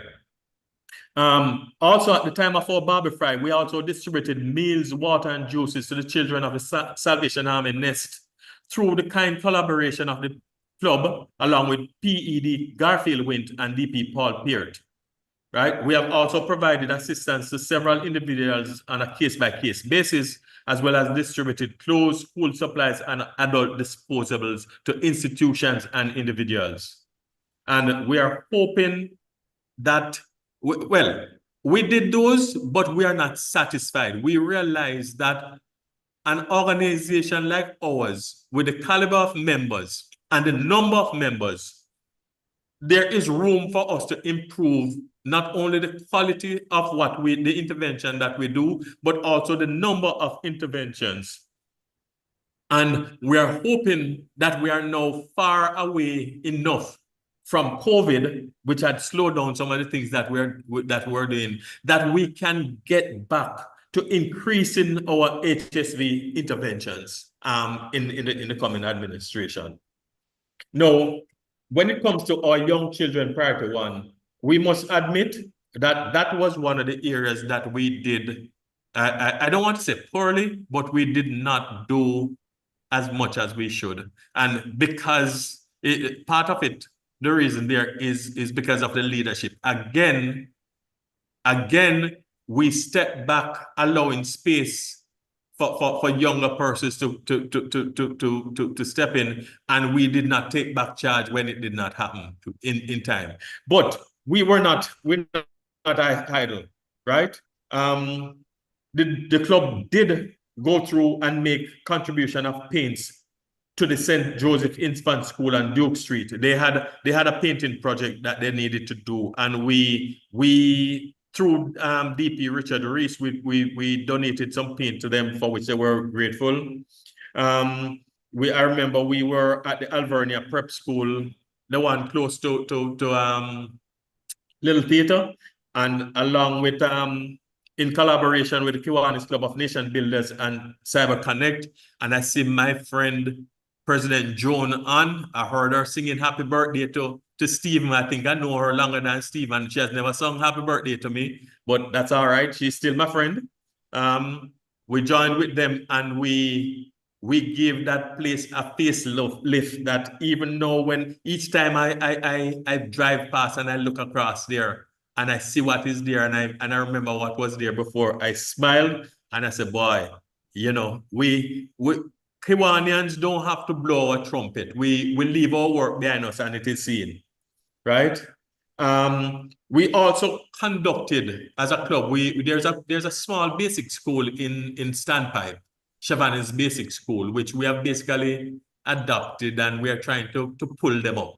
Also, at the time of our Barbie Fry, we also distributed meals, water, and juices to the children of the Salvation Army Nest through the kind collaboration of the club, along with PED Garfield Wint and DP Paul Peart. Right? We have also provided assistance to several individuals on a case-by-case basis, as well as distributed clothes, school supplies, and adult disposables to institutions and individuals. And we are hoping that, well, we did those, but we are not satisfied. We realize that an organization like ours, with the caliber of members and the number of members, there is room for us to improve not only the quality of the intervention that we do, but also the number of interventions. And we are hoping that we are now far away enough from COVID, which had slowed down some of the things that we're doing, that we can get back to increasing our HSV interventions in the coming administration. Now, when it comes to our young children priority one, we must admit that that was one of the areas that we did, I don't want to say poorly, but we did not do as much as we should. And because part of it, the reason there is because of the leadership. Again, we step back, allowing space for younger persons to step in, and we did not take back charge when it did not happen in time. But we're not idle, right? The club did go through and make contribution of paints to the St. Joseph Infant School on Duke Street. They had a painting project that they needed to do, and we through DP Richard Reese, we donated some paint to them, for which they were grateful. I remember we were at the Alvernia Prep School, the one close to Little Theater, and along with in collaboration with the Kiwanis Club of Nation Builders and Cyber Connect. And I see my friend President Joan on. I heard her singing happy birthday to Stephen. I think I know her longer than Stephen. She has never sung happy birthday to me, but that's all right. She's still my friend. We joined with them, and we give that place a facelift, that even though when each time I drive past and I look across there and I see what is there, and I remember what was there before, I smiled and I said, boy, you know, we Kiwanians don't have to blow a trumpet. We leave our work behind us and it is seen, right? We also conducted, as a club, there's a small basic school in Standpipe, Chevannes Basic School, which we have basically adopted, and we are trying to pull them up,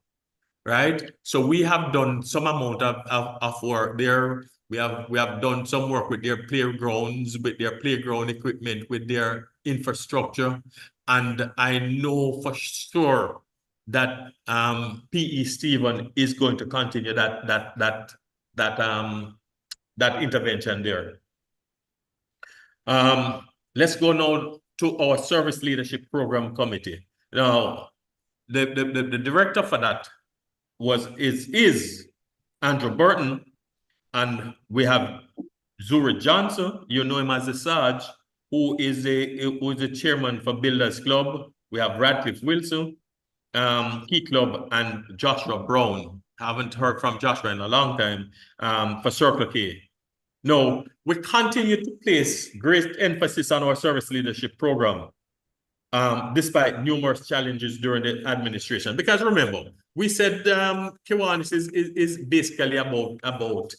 right? So we have done some amount of work there. We have done some work with their playgrounds, with their playground equipment, with their infrastructure, and I know for sure that PE Stephen is going to continue that intervention there. Let's go now to our Service Leadership Program Committee. Now, the director for that is Andrew Burton, and we have Zuri Johnson. You know him as the Sarge, who is the chairman for Builders Club. We have Radcliffe Wilson, Key Club, and Joshua Brown. Haven't heard from Joshua in a long time, for Circle K. No, we continue to place great emphasis on our service leadership program, despite numerous challenges during the administration. Because remember, we said Kiwanis is basically about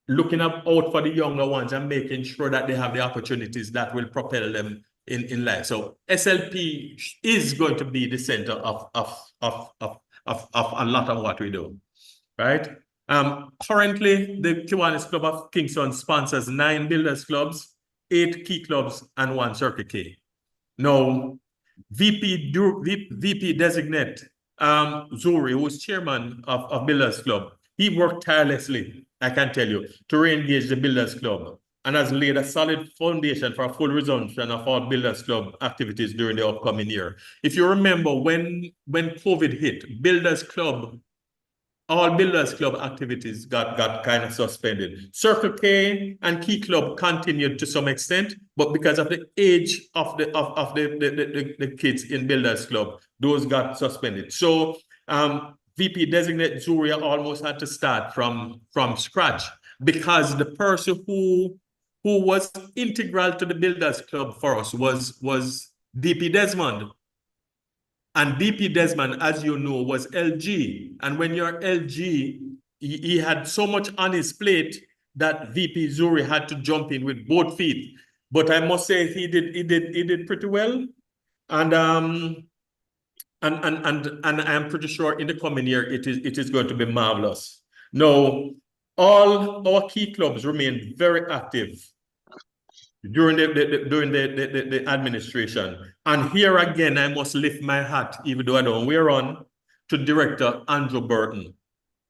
looking out for the younger ones and making sure that they have the opportunities that will propel them in life. So SLP is going to be the center of a lot of what we do, right? Currently, the Kiwanis Club of Kingston sponsors 9 Builders Clubs, 8 Key Clubs, and 1 Circuit K. Now, VP designate Zuri, who is chairman of Builders Club, He worked tirelessly, I can tell you, to re-engage the Builders Club and has laid a solid foundation for a full resumption of all Builders Club activities during the upcoming year. If you remember, when COVID hit, all Builders Club activities got kind of suspended. Circle K and Key Club continued to some extent, but because of the age of the kids in Builders Club, those got suspended. So VP designate Zuria almost had to start from scratch, because the person who was integral to the Builders Club for us was DP Desmond. And DP Desmond, as you know, was LG. And when you're LG, he had so much on his plate that VP Zuri had to jump in with both feet. But I must say he did pretty well. And I'm pretty sure in the coming year it is going to be marvelous. Now, all our key clubs remain very active during the administration. And here again, I must lift my hat, even though I don't wear on, to Director Andrew Burton,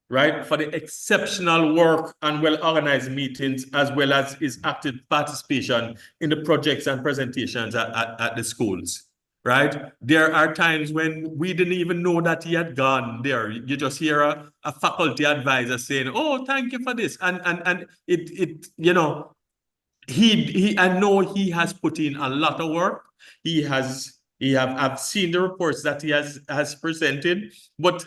right? For the exceptional work and well-organized meetings, as well as his active participation in the projects and presentations at the schools, right? There are times when we didn't even know that he had gone there. You just hear a faculty advisor saying, oh, thank you for this. And it you know, I know he has put in a lot of work. I've seen the reports that he has presented, but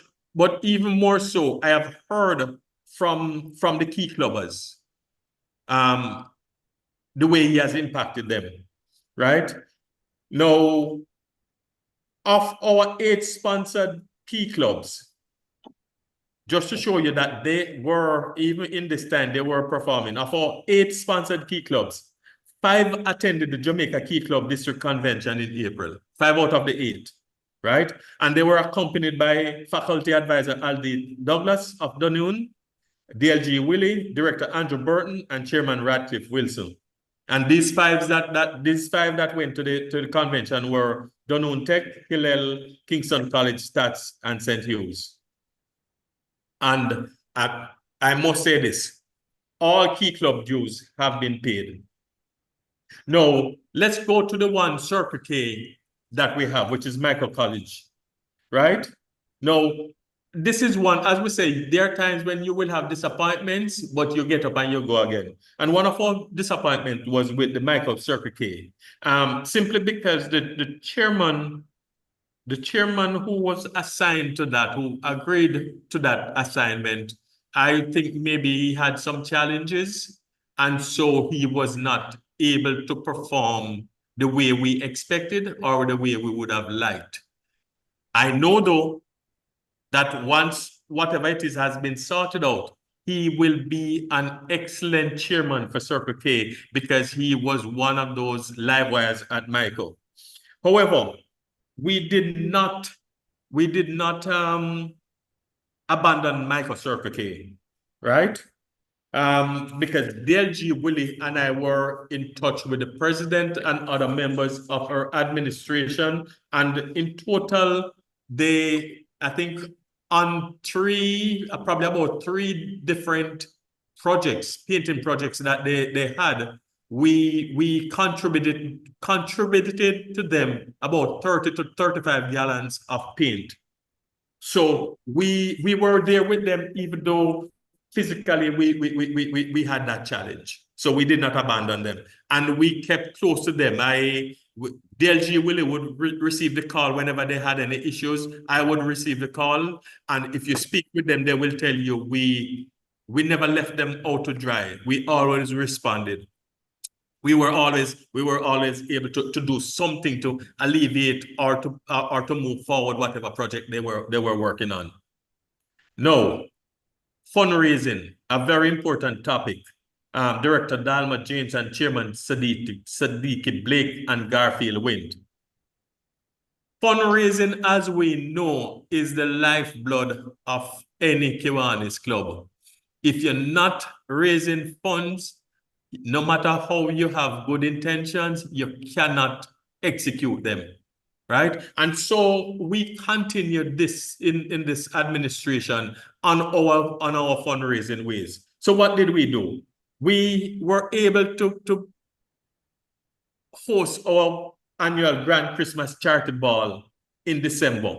even more so, I have heard from the key clubbers the way he has impacted them, right? Now, of our 8 sponsored key clubs, just to show you that they were, even in this time, they were performing. Of our 8 sponsored key clubs, 5 attended the Jamaica Key Club District Convention in April. 5 out of the 8, right? And they were accompanied by faculty advisor Aldi Douglas of Dunoon, DLG Willie, Director Andrew Burton, and Chairman Radcliffe Wilson. And these 5 that went to the convention were Dunoon Tech, Hillel, Kingston College, Stats, and St. Hugh's. And I must say this, all key club dues have been paid. Now, let's go to the one Circle K that we have, which is Michael College, right? Now, this is one, as we say, there are times when you will have disappointments, but you get up and you go again. And one of our disappointments was with the Michael Circle K, simply because the chairman who was assigned to that, who agreed to that assignment, I think maybe he had some challenges, and so he was not able to perform the way we expected or the way we would have liked. I know, though, that once whatever it is has been sorted out, he will be an excellent chairman for Circle K, because he was one of those live wires at Michael. However, we did not abandon Michael Circle K, right? Because DLG Willie and I were in touch with the president and other members of our administration, and in total, I think on probably about 3 different projects, painting projects that they had, we contributed to them about 30 to 35 gallons of paint. So we were there with them, even though physically we had that challenge. So we did not abandon them, and we kept close to them. DLG Willie would receive the call whenever they had any issues. I would receive the call, and if you speak with them, they will tell you we never left them out to dry. We always responded. We were always able to do something to alleviate or to move forward whatever project they were working on. No, fundraising, a very important topic. Director Dalma James and Chairman Sadiki Blake and Garfield Wind. Fundraising, as we know, is the lifeblood of any Kiwanis club. If you're not raising funds, no matter how you have good intentions, you cannot execute them. right? And so we continued this in this administration on our fundraising ways. So what did we do? We were able to host our annual Grand Christmas Charity Ball in December.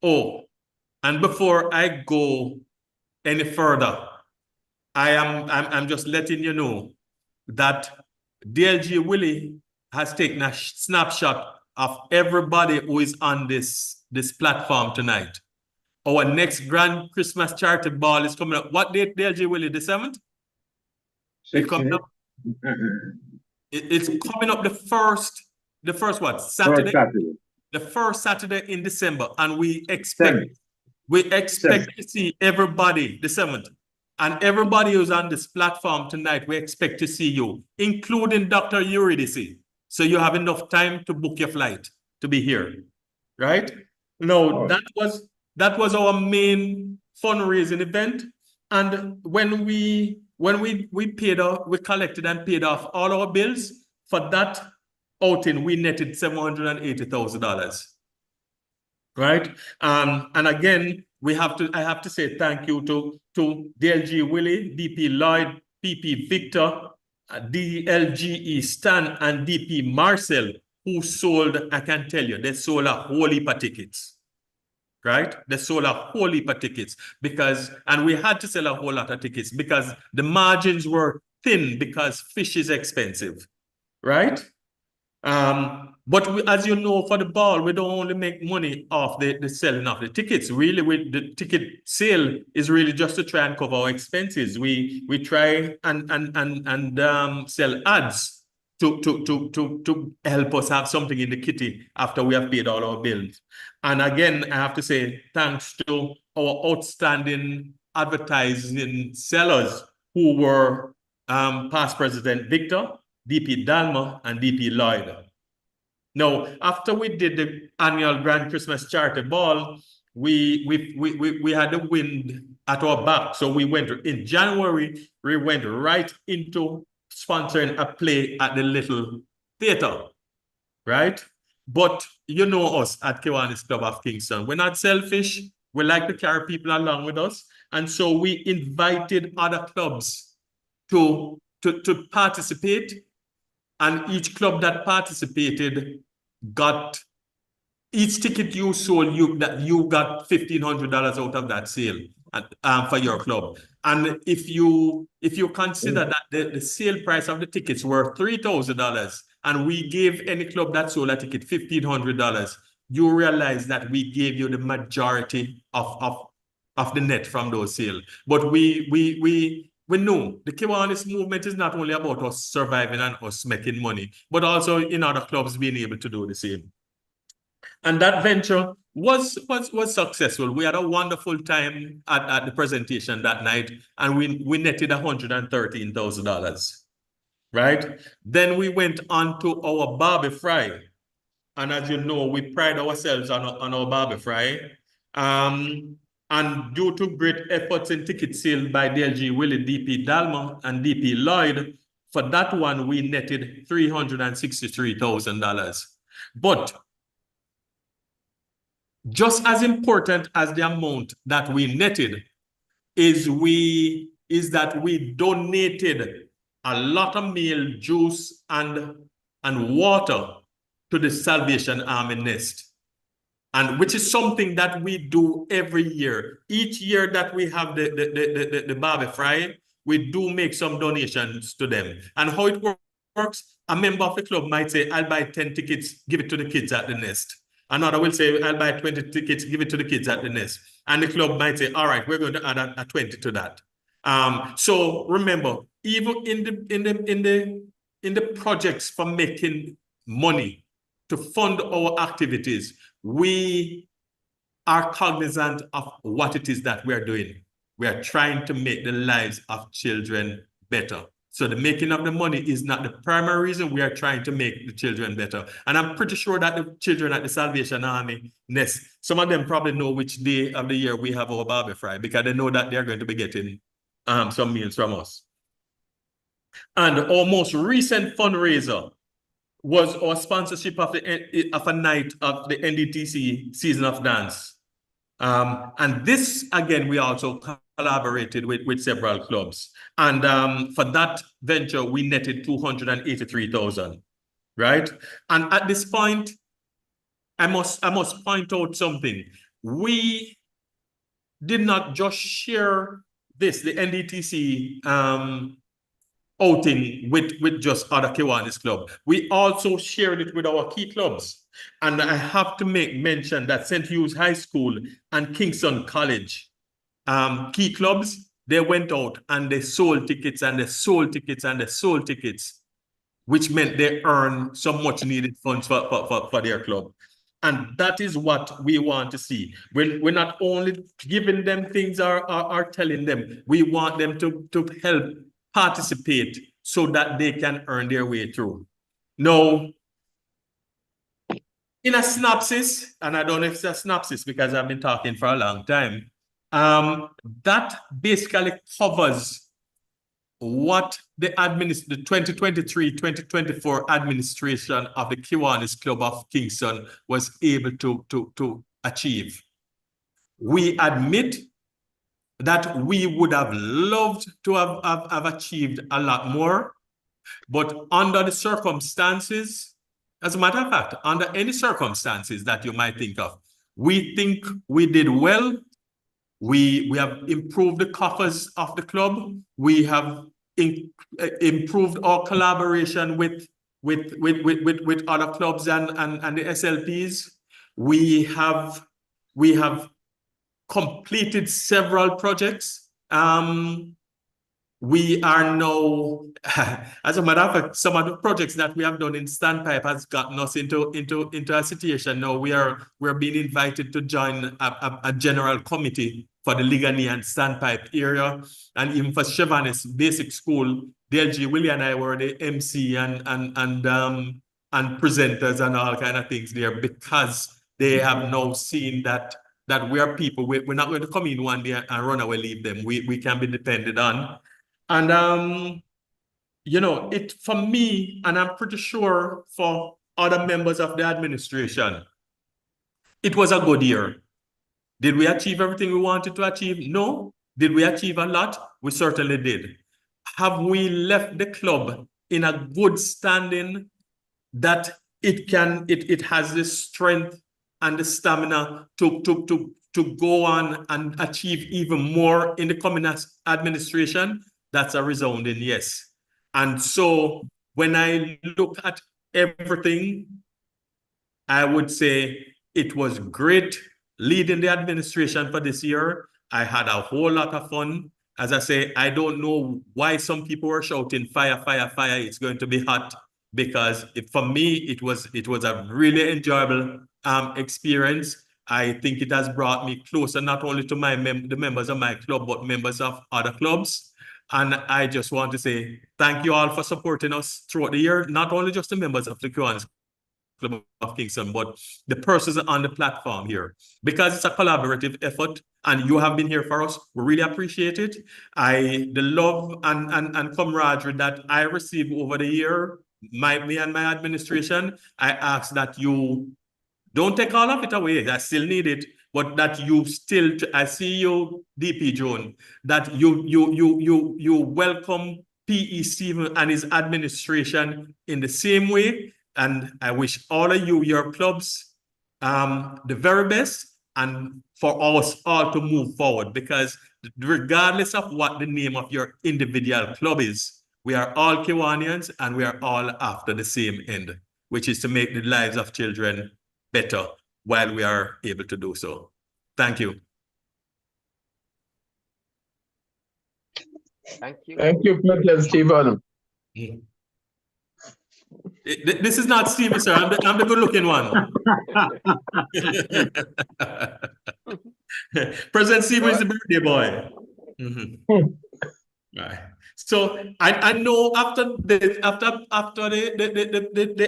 Oh, and before I go any further, I'm just letting you know that DLG Willie has taken a snapshot of everybody who is on this platform tonight. Our next Grand Christmas Charity Ball is coming up. What date, DLG Willie? The 7th? It's coming up. It's coming up the first what? Saturday? Saturday. The first Saturday in December. And we expect to see everybody the 7th. And everybody who's on this platform tonight, we expect to see you, including Dr. Eurydice. So you have enough time to book your flight to be here, right? No, that was our main fundraising event. And when we paid off, we collected and paid off all our bills for that outing, we netted $780,000. Right? And again, I have to say thank you to DLG Willie, DP Lloyd, PP Victor, DLGE Stan, and DP Marcel, who sold, I can tell you, they sold a whole heap of tickets. Right? They sold a whole heap of tickets and we had to sell a whole lot of tickets because the margins were thin because fish is expensive. Right? But as you know, for the ball, we don't only make money off the selling of the tickets. Really, the ticket sale is really just to try and cover our expenses. We try and sell ads to help us have something in the kitty after we have paid all our bills. And again, I have to say thanks to our outstanding advertising sellers who were past President Victor, DP Dalma, and DP Lloyd. Now, after we did the annual Grand Christmas Charity Ball, we had the wind at our back. So we went in January, we went right into sponsoring a play at the Little Theater, right? But you know us at Kiwanis Club of Kingston. We're not selfish. We like to carry people along with us. And so we invited other clubs to participate. And each club that participated got each ticket you sold, you got $1,500 out of that sale for your club. And if you consider that the sale price of the tickets were $3,000, and we gave any club that sold a ticket $1,500, you realize that we gave you the majority of the net from those sales. But we know the Kiwanis movement is not only about us surviving and us making money, but also in other clubs being able to do the same. And that venture was successful. We had a wonderful time at the presentation that night, and we netted $113,000. Right? Then we went on to our Barbie Fry. And as you know, we pride ourselves on our Barbie Fry. And due to great efforts in ticket sale by DLG Willie, DP Dalma, and DP Lloyd, for that one, we netted $363,000. But just as important as the amount that we netted is that we donated a lot of meal, juice, and water to the Salvation Army Nest. And which is something that we do every year. Each year that we have the Barbie Fry, we do make some donations to them. And how it works, a member of the club might say, I'll buy 10 tickets, give it to the kids at the nest. Another will say, I'll buy 20 tickets, give it to the kids at the nest. And the club might say, all right, we're going to add a 20 to that. So remember, even in the projects for making money to fund our activities, we are cognizant of what it is that we are doing. We are trying to make the lives of children better. So the making of the money is not the primary reason. We are trying to make the children better. And I'm pretty sure that the children at the Salvation Army Nest, some of them probably know which day of the year we have our Barbie Fry, because they know that they're going to be getting some meals from us. And our most recent fundraiser was our sponsorship of a night of the NDTC Season of Dance. And this, again, we also collaborated with several clubs. And for that venture, we netted 283,000, right? And at this point, I must point out something. We did not just share this, the NDTC outing with just other Kiwanis club. We also shared it with our key clubs. And I have to make mention that St. Hugh's High School and Kingston College, key clubs, they went out and they sold tickets and they sold tickets and they sold tickets, which meant they earned some much needed funds for their club. And that is what we want to see. We're not only giving them things or telling them, we want them to help participate so that they can earn their way through. Now, in a synopsis, and I don't know if it's a synopsis because I've been talking for a long time, that basically covers what the 2023-2024 administration of the Kiwanis Club of Kingston was able to achieve. We admit that we would have loved to have achieved a lot more, but under the circumstances, as a matter of fact, under any circumstances that you might think of, we think we did well. We have improved the coffers of the club. We have improved our collaboration with other clubs and the SLPs. We have completed several projects. We are now, as a matter of fact, some of the projects that we have done in Standpipe has gotten us into a situation now. We're being invited to join a general committee for the Ligani and Standpipe area, and even for Chevanis Basic School. DLG Willie and I were the MC and presenters and all kind of things there, because they have now seen that we are people. We're not going to come in one day and run away, leave them. We can be depended on. And you know, it for me, and I'm pretty sure for other members of the administration, it was a good year. Did we achieve everything we wanted to achieve? No. Did we achieve a lot? We certainly did. Have we left the club in a good standing that it has the strength and the stamina to go on and achieve even more in the coming administration? That's a resounding yes. And so when I look at everything, I would say it was great leading the administration for this year. I had a whole lot of fun. As I say, I don't know why some people were shouting fire, fire, fire. It's going to be hot, because for me, it was a really enjoyable experience. I think it has brought me closer, not only to the members of my club, but members of other clubs. And I just want to say thank you all for supporting us throughout the year, not only just the members of the Kiwanis Club of Kingston, but the persons on the platform here, because it's a collaborative effort and you have been here for us. We really appreciate it. The love and camaraderie that I received over the year, me and my administration, I ask that you don't take all of it away. I still need it, but that you still, I see you, DP Joan, that you welcome PE Stephen and his administration in the same way. And I wish all of you, your clubs, the very best, and for us all to move forward, because regardless of what the name of your individual club is, we are all Kiwanians and we are all after the same end, which is to make the lives of children better while we are able to do so. Thank you. Thank you. Thank you, President Stephen. This is not Stevie, sir. I'm the good-looking one. President Stephen is the birthday boy. Right. So I know after the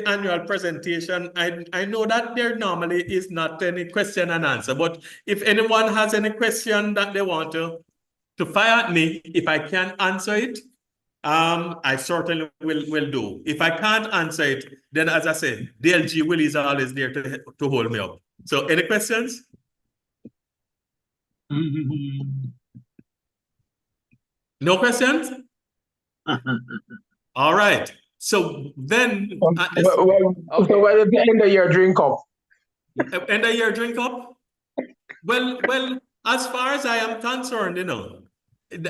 annual presentation, I know that there normally is not any question and answer. But if anyone has any question that they want to fire at me, if I can answer it, I certainly will do. If I can't answer it, then as I said, DLG Willie is always there to hold me up. So any questions? No questions? All right. So then when at the end of your drink up. End of your drink up? Well, as far as I am concerned,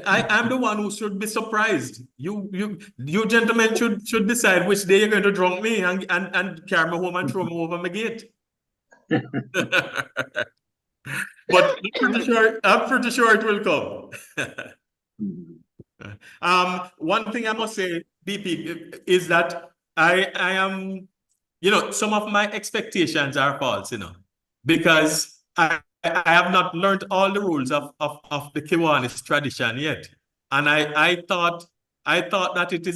I am the one who should be surprised. You gentlemen should decide which day you're going to drunk me and carry me home and throw me over my gate. But I'm pretty sure it will come. One thing I must say, BP, is that I am, some of my expectations are false, because I have not learned all the rules of the Kiwanis tradition yet. And I thought that it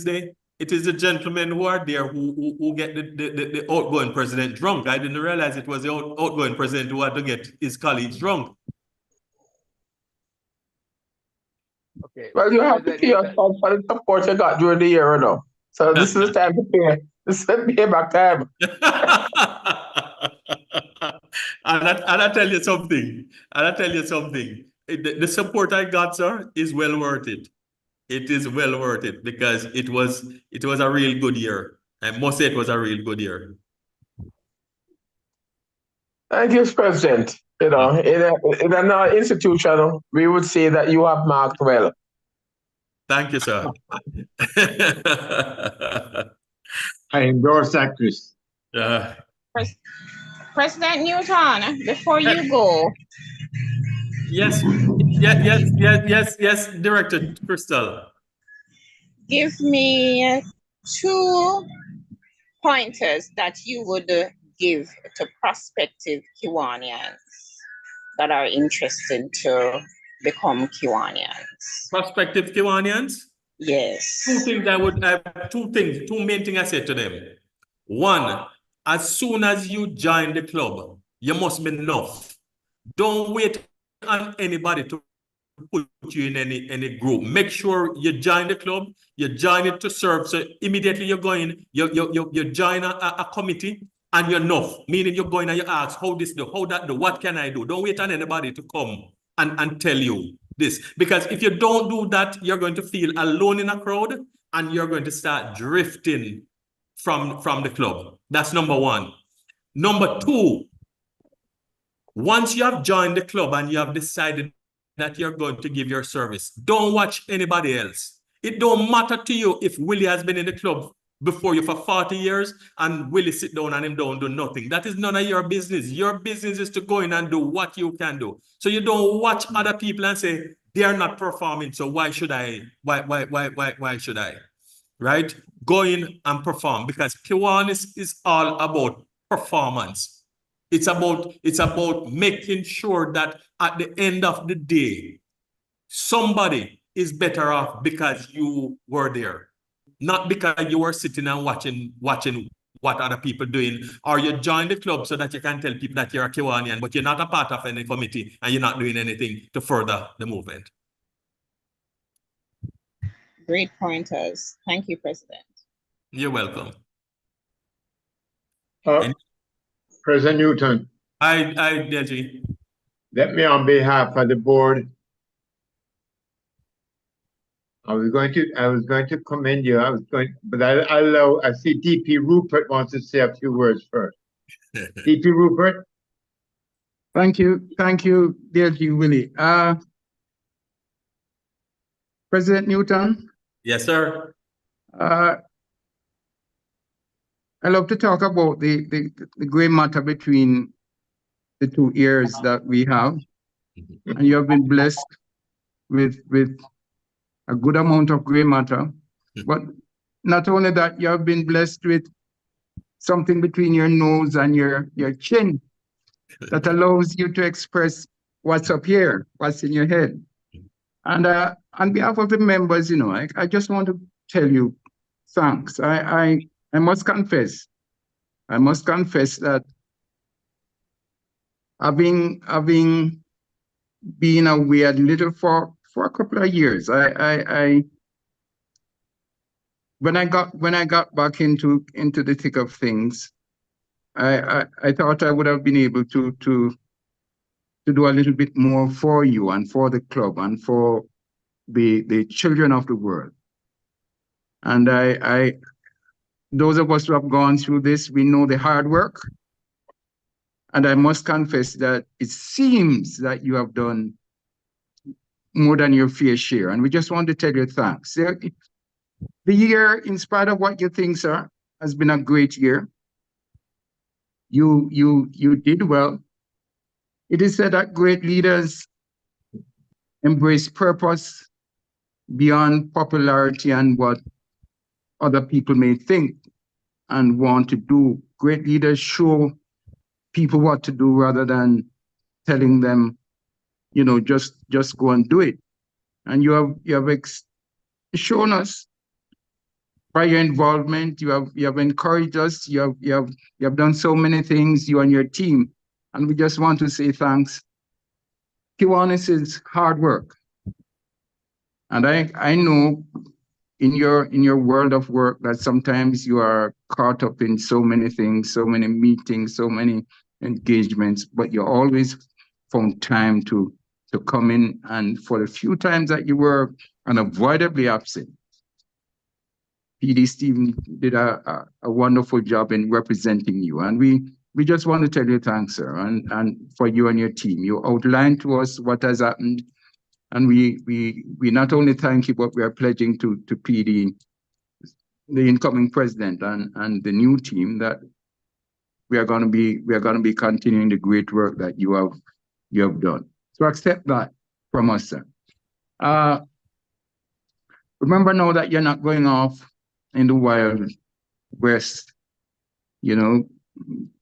is the gentlemen who are there who get the outgoing president drunk. I didn't realize it was the outgoing president who had to get his colleagues drunk. Okay. Well, you have to pay yourself for the support you got during the year, So this is the time to pay. This is the payback time. And I tell you something. The support I got, sir, is well worth it. It is well worth it because it was a real good year. I must say it was a real good year. Thank you, President. In an institution, we would say that you have marked well. Thank you, sir. I endorse that, Chris. President Newton, before you go. Yes, Director Crystal. Give me 2 pointers that you would give to prospective Kiwanians that are interested to become Kiwanians. Prospective Kiwanians? Yes. Two main things I said to them. One, as soon as you join the club, you must be enough. Don't wait on anybody to put you in any group. Make sure you join the club, you join it to serve. So immediately you're going, you join a committee and you're enough. Meaning you're going and you ask, how this do, how that do, what can I do? Don't wait on anybody to come and tell you this. Because if you don't do that, you're going to feel alone in a crowd and you're going to start drifting from the club. That's number one. Number two, once you have joined the club and you have decided that you're going to give your service, don't watch anybody else. It don't matter to you if Willie has been in the club before you for 40 years and Willie sit down and him don't do nothing. That is none of your business. Your business is to go in and do what you can do. So you don't watch other people and say, they are not performing, so why should I? Why should I? Right? Go in and perform, because Kiwanis is all about performance. It's about making sure that at the end of the day, somebody is better off because you were there, not because you were sitting and watching what other people doing, or you join the club so that you can tell people that you're a Kiwanian, but you're not a part of any committee and you're not doing anything to further the movement. Great pointers. Thank you, President. You're welcome. President Newton. Hi, DLG. Let me, on behalf of the board, I was going to commend you. But I see DP Rupert wants to say a few words first. DP Rupert. Thank you, DLG Willie. President Newton. Yes, sir. I love to talk about the gray matter between the 2 ears that we have, and you have been blessed with a good amount of gray matter. But not only that, you have been blessed with something between your nose and your chin that allows you to express what's up here, what's in your head. And on behalf of the members, I just want to tell you thanks. I must confess that having been away a little for a couple of years, I when I got back into the thick of things, I thought I would have been able to do a little bit more for you and for the club and for the children of the world. And those of us who have gone through this, we know the hard work. And I must confess that it seems that you have done more than your fair share. And we just want to tell you thanks. The year, in spite of what you think, sir, has been a great year. You did well. It is said that great leaders embrace purpose beyond popularity and what other people may think and want to do. Great leaders show people what to do rather than telling them, you know, just go and do it. And you have shown us by your involvement. You have encouraged us. You have done so many things, you and your team, and we just want to say thanks. Kiwanis is hard work, and I know in your world of work that sometimes you are caught up in so many things, so many meetings, so many engagements, but you always found time to come in. And for the few times that you were unavoidably absent, PD Stephen did a wonderful job in representing you. And we just want to tell you thanks, sir, and for you and your team. You outlined to us what has happened. And we not only thank you, but we are pledging to PD, the incoming president and the new team, that we are going to be continuing the great work that you have done. So accept that from us, sir. Remember now that you're not going off in the Wild West, you know,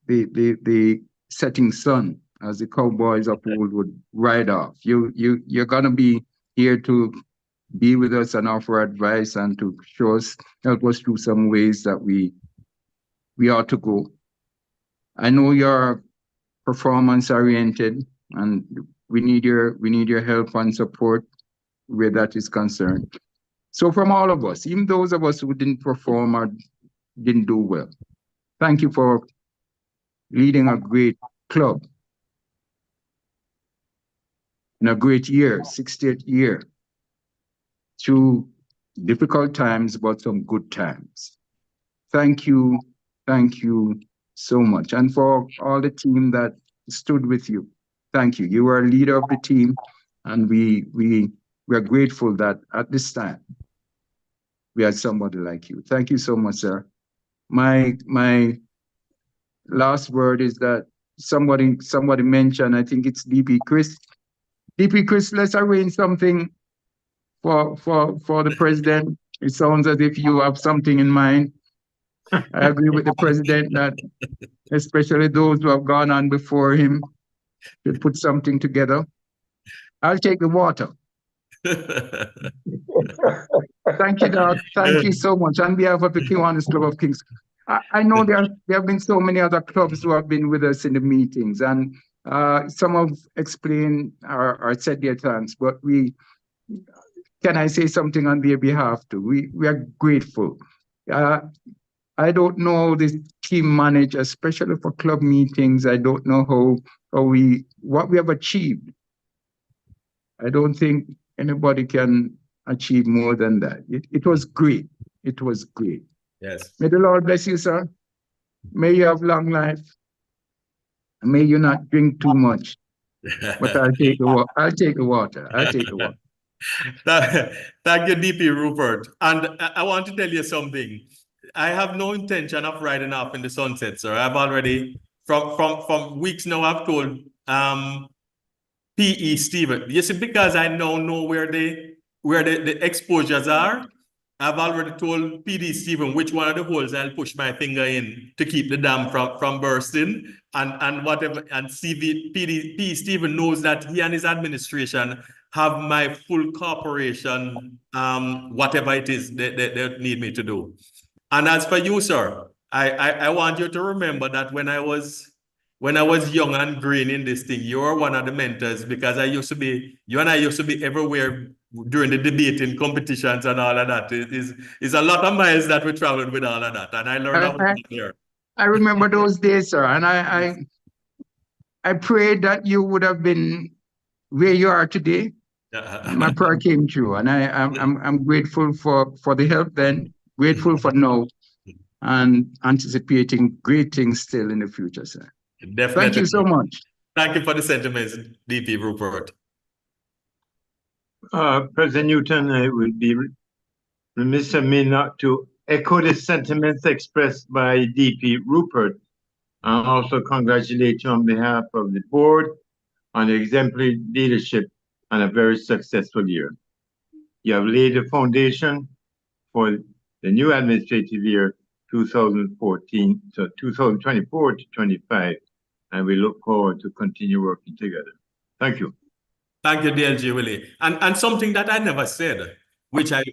the setting sun, as the cowboys of old would ride off. You're gonna be here to be with us and offer advice and to help us through some ways that we ought to go. I know you're performance oriented, and we need your help and support where that is concerned. So from all of us, even those of us who didn't perform or didn't do well, thank you for leading a great club in a great year, 60th year, through difficult times, but some good times. Thank you so much. And for all the team that stood with you, thank you. You were a leader of the team, and we are grateful that at this time, we had somebody like you. Thank you so much, sir. My last word is that somebody mentioned, I think it's DP Chris. DP Chris, let's arrange something for the president. It sounds as if you have something in mind. I agree with the president that especially those who have gone on before him should put something together. I'll take the water. Thank you, Doc. Thank you so much. On behalf of the Kiwanis Club of Kings, I know there have been so many other clubs who have been with us in the meetings, and some have explained or said their thanks, but can I say something on their behalf too? We are grateful. I don't know how this team manage, especially for club meetings. I don't know what we have achieved. I don't think anybody can achieve more than that. It was great. It was great. Yes. May the Lord bless you, sir. May you have long life. May you not drink too much. But I'll take the water. I'll take the water. Thank you, DP Rupert. And I want to tell you something. I have no intention of riding off in the sunset, sir. I've already, from weeks now, I've told PE Stephen. You see, because I now know where the exposures are, I've already told PD Stephen which one of the holes I'll push my finger in to keep the dam from bursting, and whatever. And PD Stephen knows that he and his administration have my full cooperation, whatever it is they need me to do. And as for you, sir, I want you to remember that when I was young and green in this thing, you were one of the mentors, because you and I used to be everywhere during the debating competitions and all of that. Is a lot of miles that we traveled with all of that, and I learned a lot there. I remember those days, sir, and I prayed that you would have been where you are today. My prayer came true, and I'm grateful for the help then, grateful for now, and anticipating great things still in the future, sir. Definitely. Thank you so much. Thank you for the sentiments, DP Rupert. President Newton, it would be remiss of me not to echo the sentiments expressed by DP Rupert, and also congratulate you on behalf of the board on exemplary leadership and a very successful year. You have laid the foundation for the new administrative year 2014 to 2024 to 25, and we look forward to continue working together. Thank you. Thank you, DLG Willie. And something that I never said, which I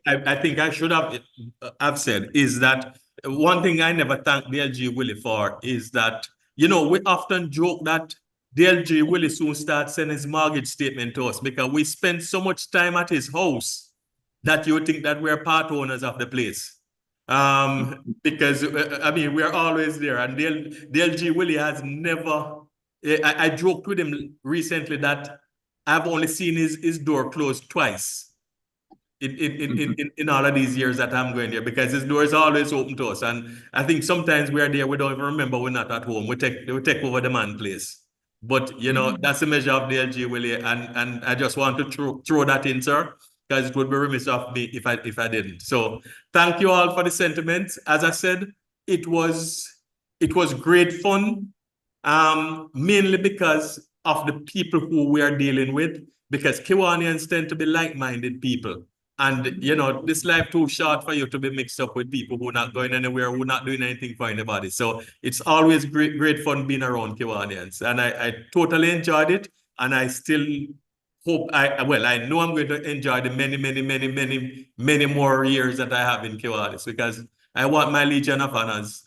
think I should have said, is that one thing I never thanked DLG Willie for is that, you know, we often joke that DLG Willie soon starts sending his mortgage statement to us because we spend so much time at his house that you think that we're part owners of the place. Because, I mean, we're always there. And DLG Willie has never, I joked with him recently that I've only seen his door closed twice in all of these years that I'm going there, because his door is always open to us. And I think sometimes we're there, we don't even remember we're not at home. We take over the man place. But, you know, that's a measure of DLG Willie. And I just want to throw that in, sir, because it would be remiss of me if I didn't. So thank you all for the sentiments. As I said, it was great fun, mainly because of the people who we are dealing with, because Kiwanians tend to be like-minded people. And, you know, this life too short for you to be mixed up with people who are not going anywhere, who are not doing anything for anybody. So it's always great fun being around Kiwanians. And I totally enjoyed it. And I still hope, I know I'm going to enjoy the many more years that I have in Kiwanis, because I want my Legion of Honors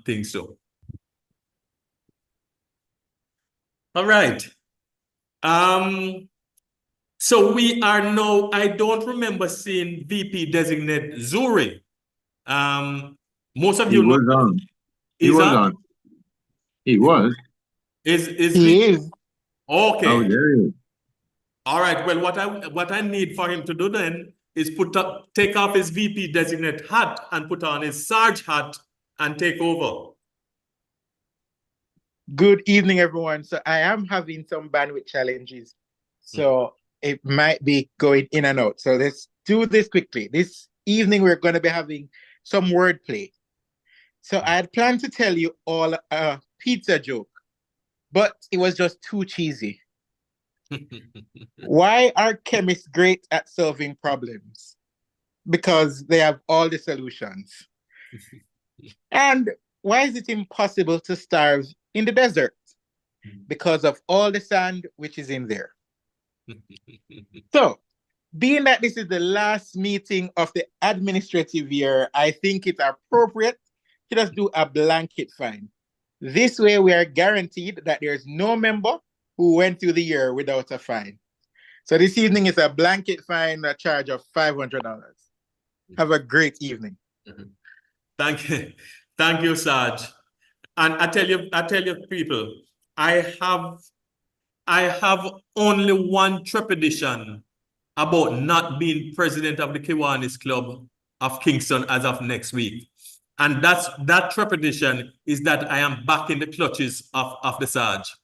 things so. All right. So we are now, I don't remember seeing VP designate Zuri. Most of you know. He was on. He was. Is he is. Okay. Oh, there he is. All right. Well, what I need for him to do then is take off his VP designate hat and put on his Sarge hat and take over. Good evening, everyone. So I am having some bandwidth challenges, so it might be going in and out. So let's do this quickly. This evening, we're going to be having some wordplay. So I had planned to tell you all a pizza joke, but it was just too cheesy. Why are chemists great at solving problems? Because they have all the solutions. And why is it impossible to starve in the desert? Because of all the sand which is in there. So, being that this is the last meeting of the administrative year, I think it's appropriate to just do a blanket fine. This way, we are guaranteed that there's no member who went through the year without a fine. So this evening is a blanket fine, a charge of $500. Have a great evening. Thank you, Sarge. And I tell you, people, I have only one trepidation about not being president of the Kiwanis Club of Kingston as of next week. And that trepidation is that I am back in the clutches of the Sarge.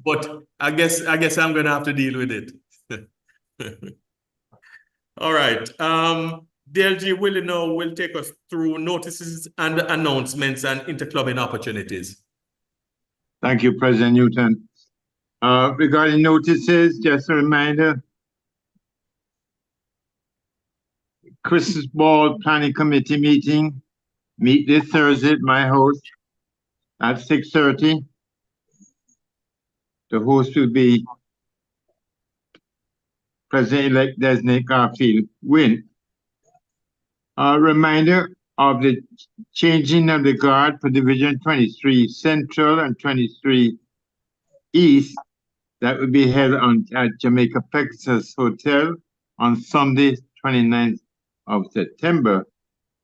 But I guess I'm gonna have to deal with it. All right. DLG Willie now will take us through notices and announcements and interclubbing opportunities. Thank you, President Newton. Regarding notices, just a reminder, Christmas Ball Planning Committee meet this Thursday at my house at 6:30. The host will be President-elect Designate Garfield Wynn. A reminder of the changing of the guard for Division 23 Central and 23 East that will be held at Jamaica Pegasus Hotel on Sunday, 29th of September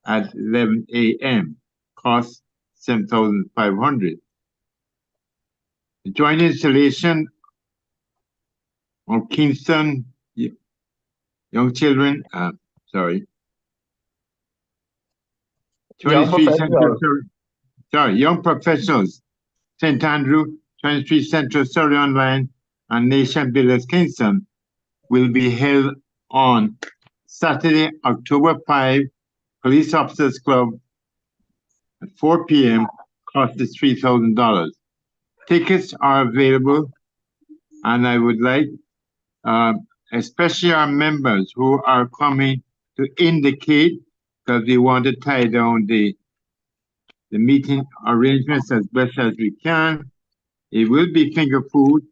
at 11 a.m. Cost $7,500. The joint installation of Kingston young children, young professionals, St. Andrew, 23 Central Surrey Online, and Nation Builders Kingston will be held on Saturday, October 5, Police Officers Club at 4 p.m. Cost is $3,000. Tickets are available, and I would like, especially our members who are coming, to indicate, because we want to tie down the meeting arrangements as best as we can. It will be finger food,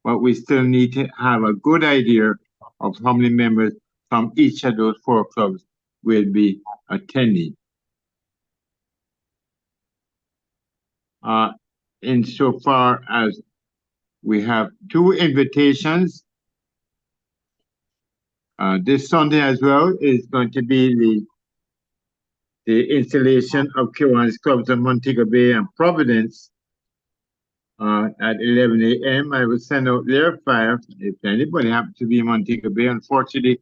but we still need to have a good idea of how many members from each of those 4 clubs will be attending. Insofar as we have 2 invitations, this Sunday as well is going to be the installation of Kiwanis clubs in Montego Bay and Providence at 11 a.m. I will send out their flyer if anybody happens to be in Montego Bay. Unfortunately,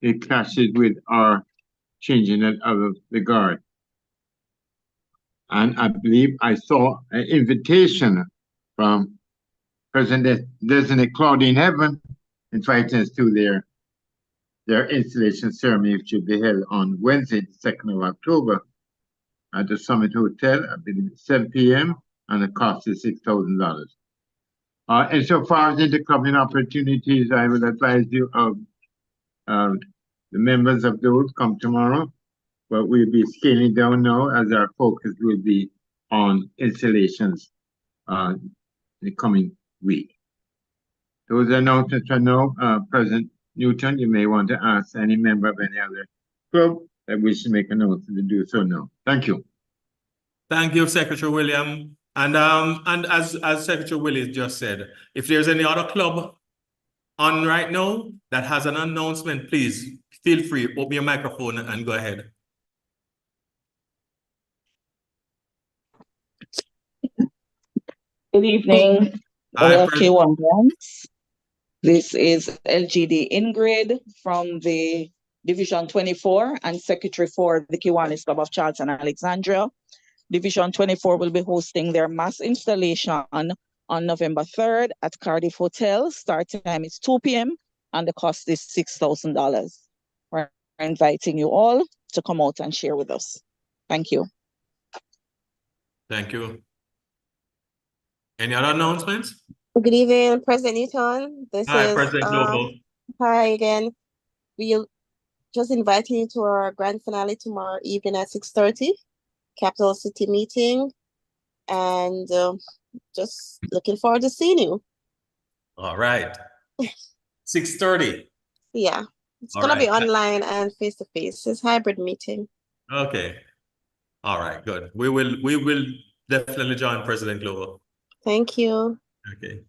it clashes with our changing it of the guard. And I believe I saw an invitation from President Designate Claudine Heaven inviting us to their installation ceremony, which will be held on Wednesday, the 2nd of October at the Summit Hotel, I believe at 7 p.m., and the cost is $6,000. Insofar as interclubbing opportunities, I will advise you of the members of those come tomorrow, but we'll be scaling down now as our focus will be on installations in the coming week. Those announcements are now. President Newton, you may want to ask any member of any other club that wishes to make an announcement to do so now. Thank you. Thank you, Secretary William. And as Secretary Willis just said, if there's any other club on right now that has an announcement, please feel free, open your microphone and go ahead. Good evening, all K1s. This is LGD Ingrid from the Division 24 and Secretary for the Kiwanis Club of Charlton, Alexandria. Division 24 will be hosting their mass installation on November 3rd at Cardiff Hotel. Start time is 2 p.m. and the cost is $6,000. We're inviting you all to come out and share with us. Thank you. Thank you. Any other announcements? Good evening, President Newton. Hi, President Global. Hi again. We'll just invite you to our grand finale tomorrow evening at 6:30, Capital City meeting, and just looking forward to seeing you. All right. 6:30. Yeah, it's gonna be online and face to face. It's hybrid meeting. Okay. All right. Good. We will definitely join President Global. Thank you. Okay.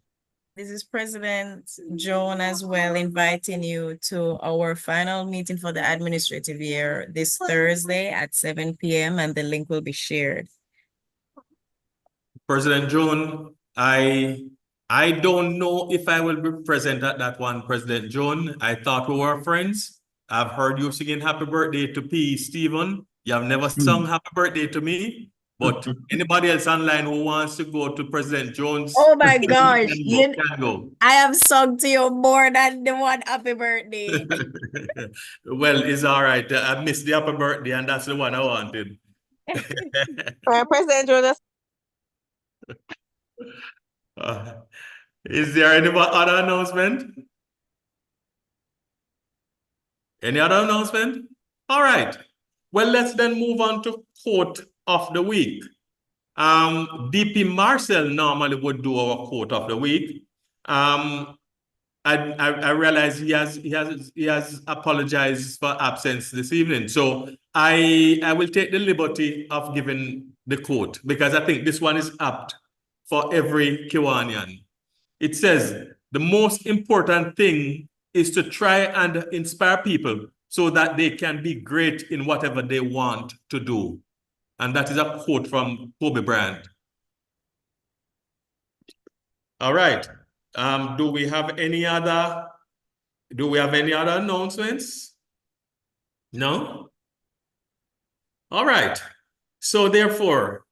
This is President Joan as well, inviting you to our final meeting for the administrative year this Thursday at 7 p.m. and the link will be shared. President Joan, I don't know if I will be present at that one, President Joan. I thought we were friends. I've heard you singing happy birthday to P. Stephen. You have never sung happy birthday to me. But anybody else online who wants to go to President Jones? Oh my gosh, can go. I have sung to you more than the one happy birthday. Well, it's all right. I missed the happy birthday and that's the one I wanted. President Jonas. Is there any other announcement? Any other announcement? All right. Well, let's then move on to quote of the week. DP Marcel normally would do our quote of the week. I realize he has apologized for absence this evening. So I will take the liberty of giving the quote because I think this one is apt for every Kiwanian. It says, the most important thing is to try and inspire people so that they can be great in whatever they want to do. And that is a quote from Kobe Bryant. All right. Do we have any other announcements? No? All right. So therefore,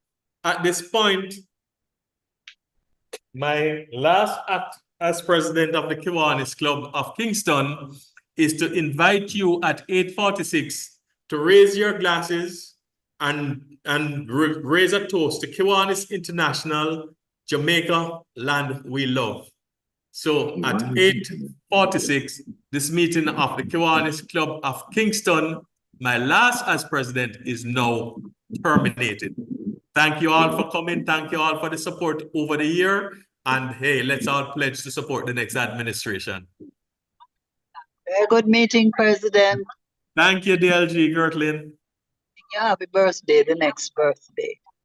at this point, my last act as president of the Kiwanis Club of Kingston is to invite you at 8:46 to raise your glasses and raise a toast to Kiwanis International, Jamaica, land we love. So at 8:46, this meeting of the Kiwanis Club of Kingston, my last as president, is now terminated. Thank you all for coming. Thank you all for the support over the year. And hey, let's all pledge to support the next administration. Very good meeting, President. Thank you, DLG Gertlin. Yeah, happy birthday, the next birthday.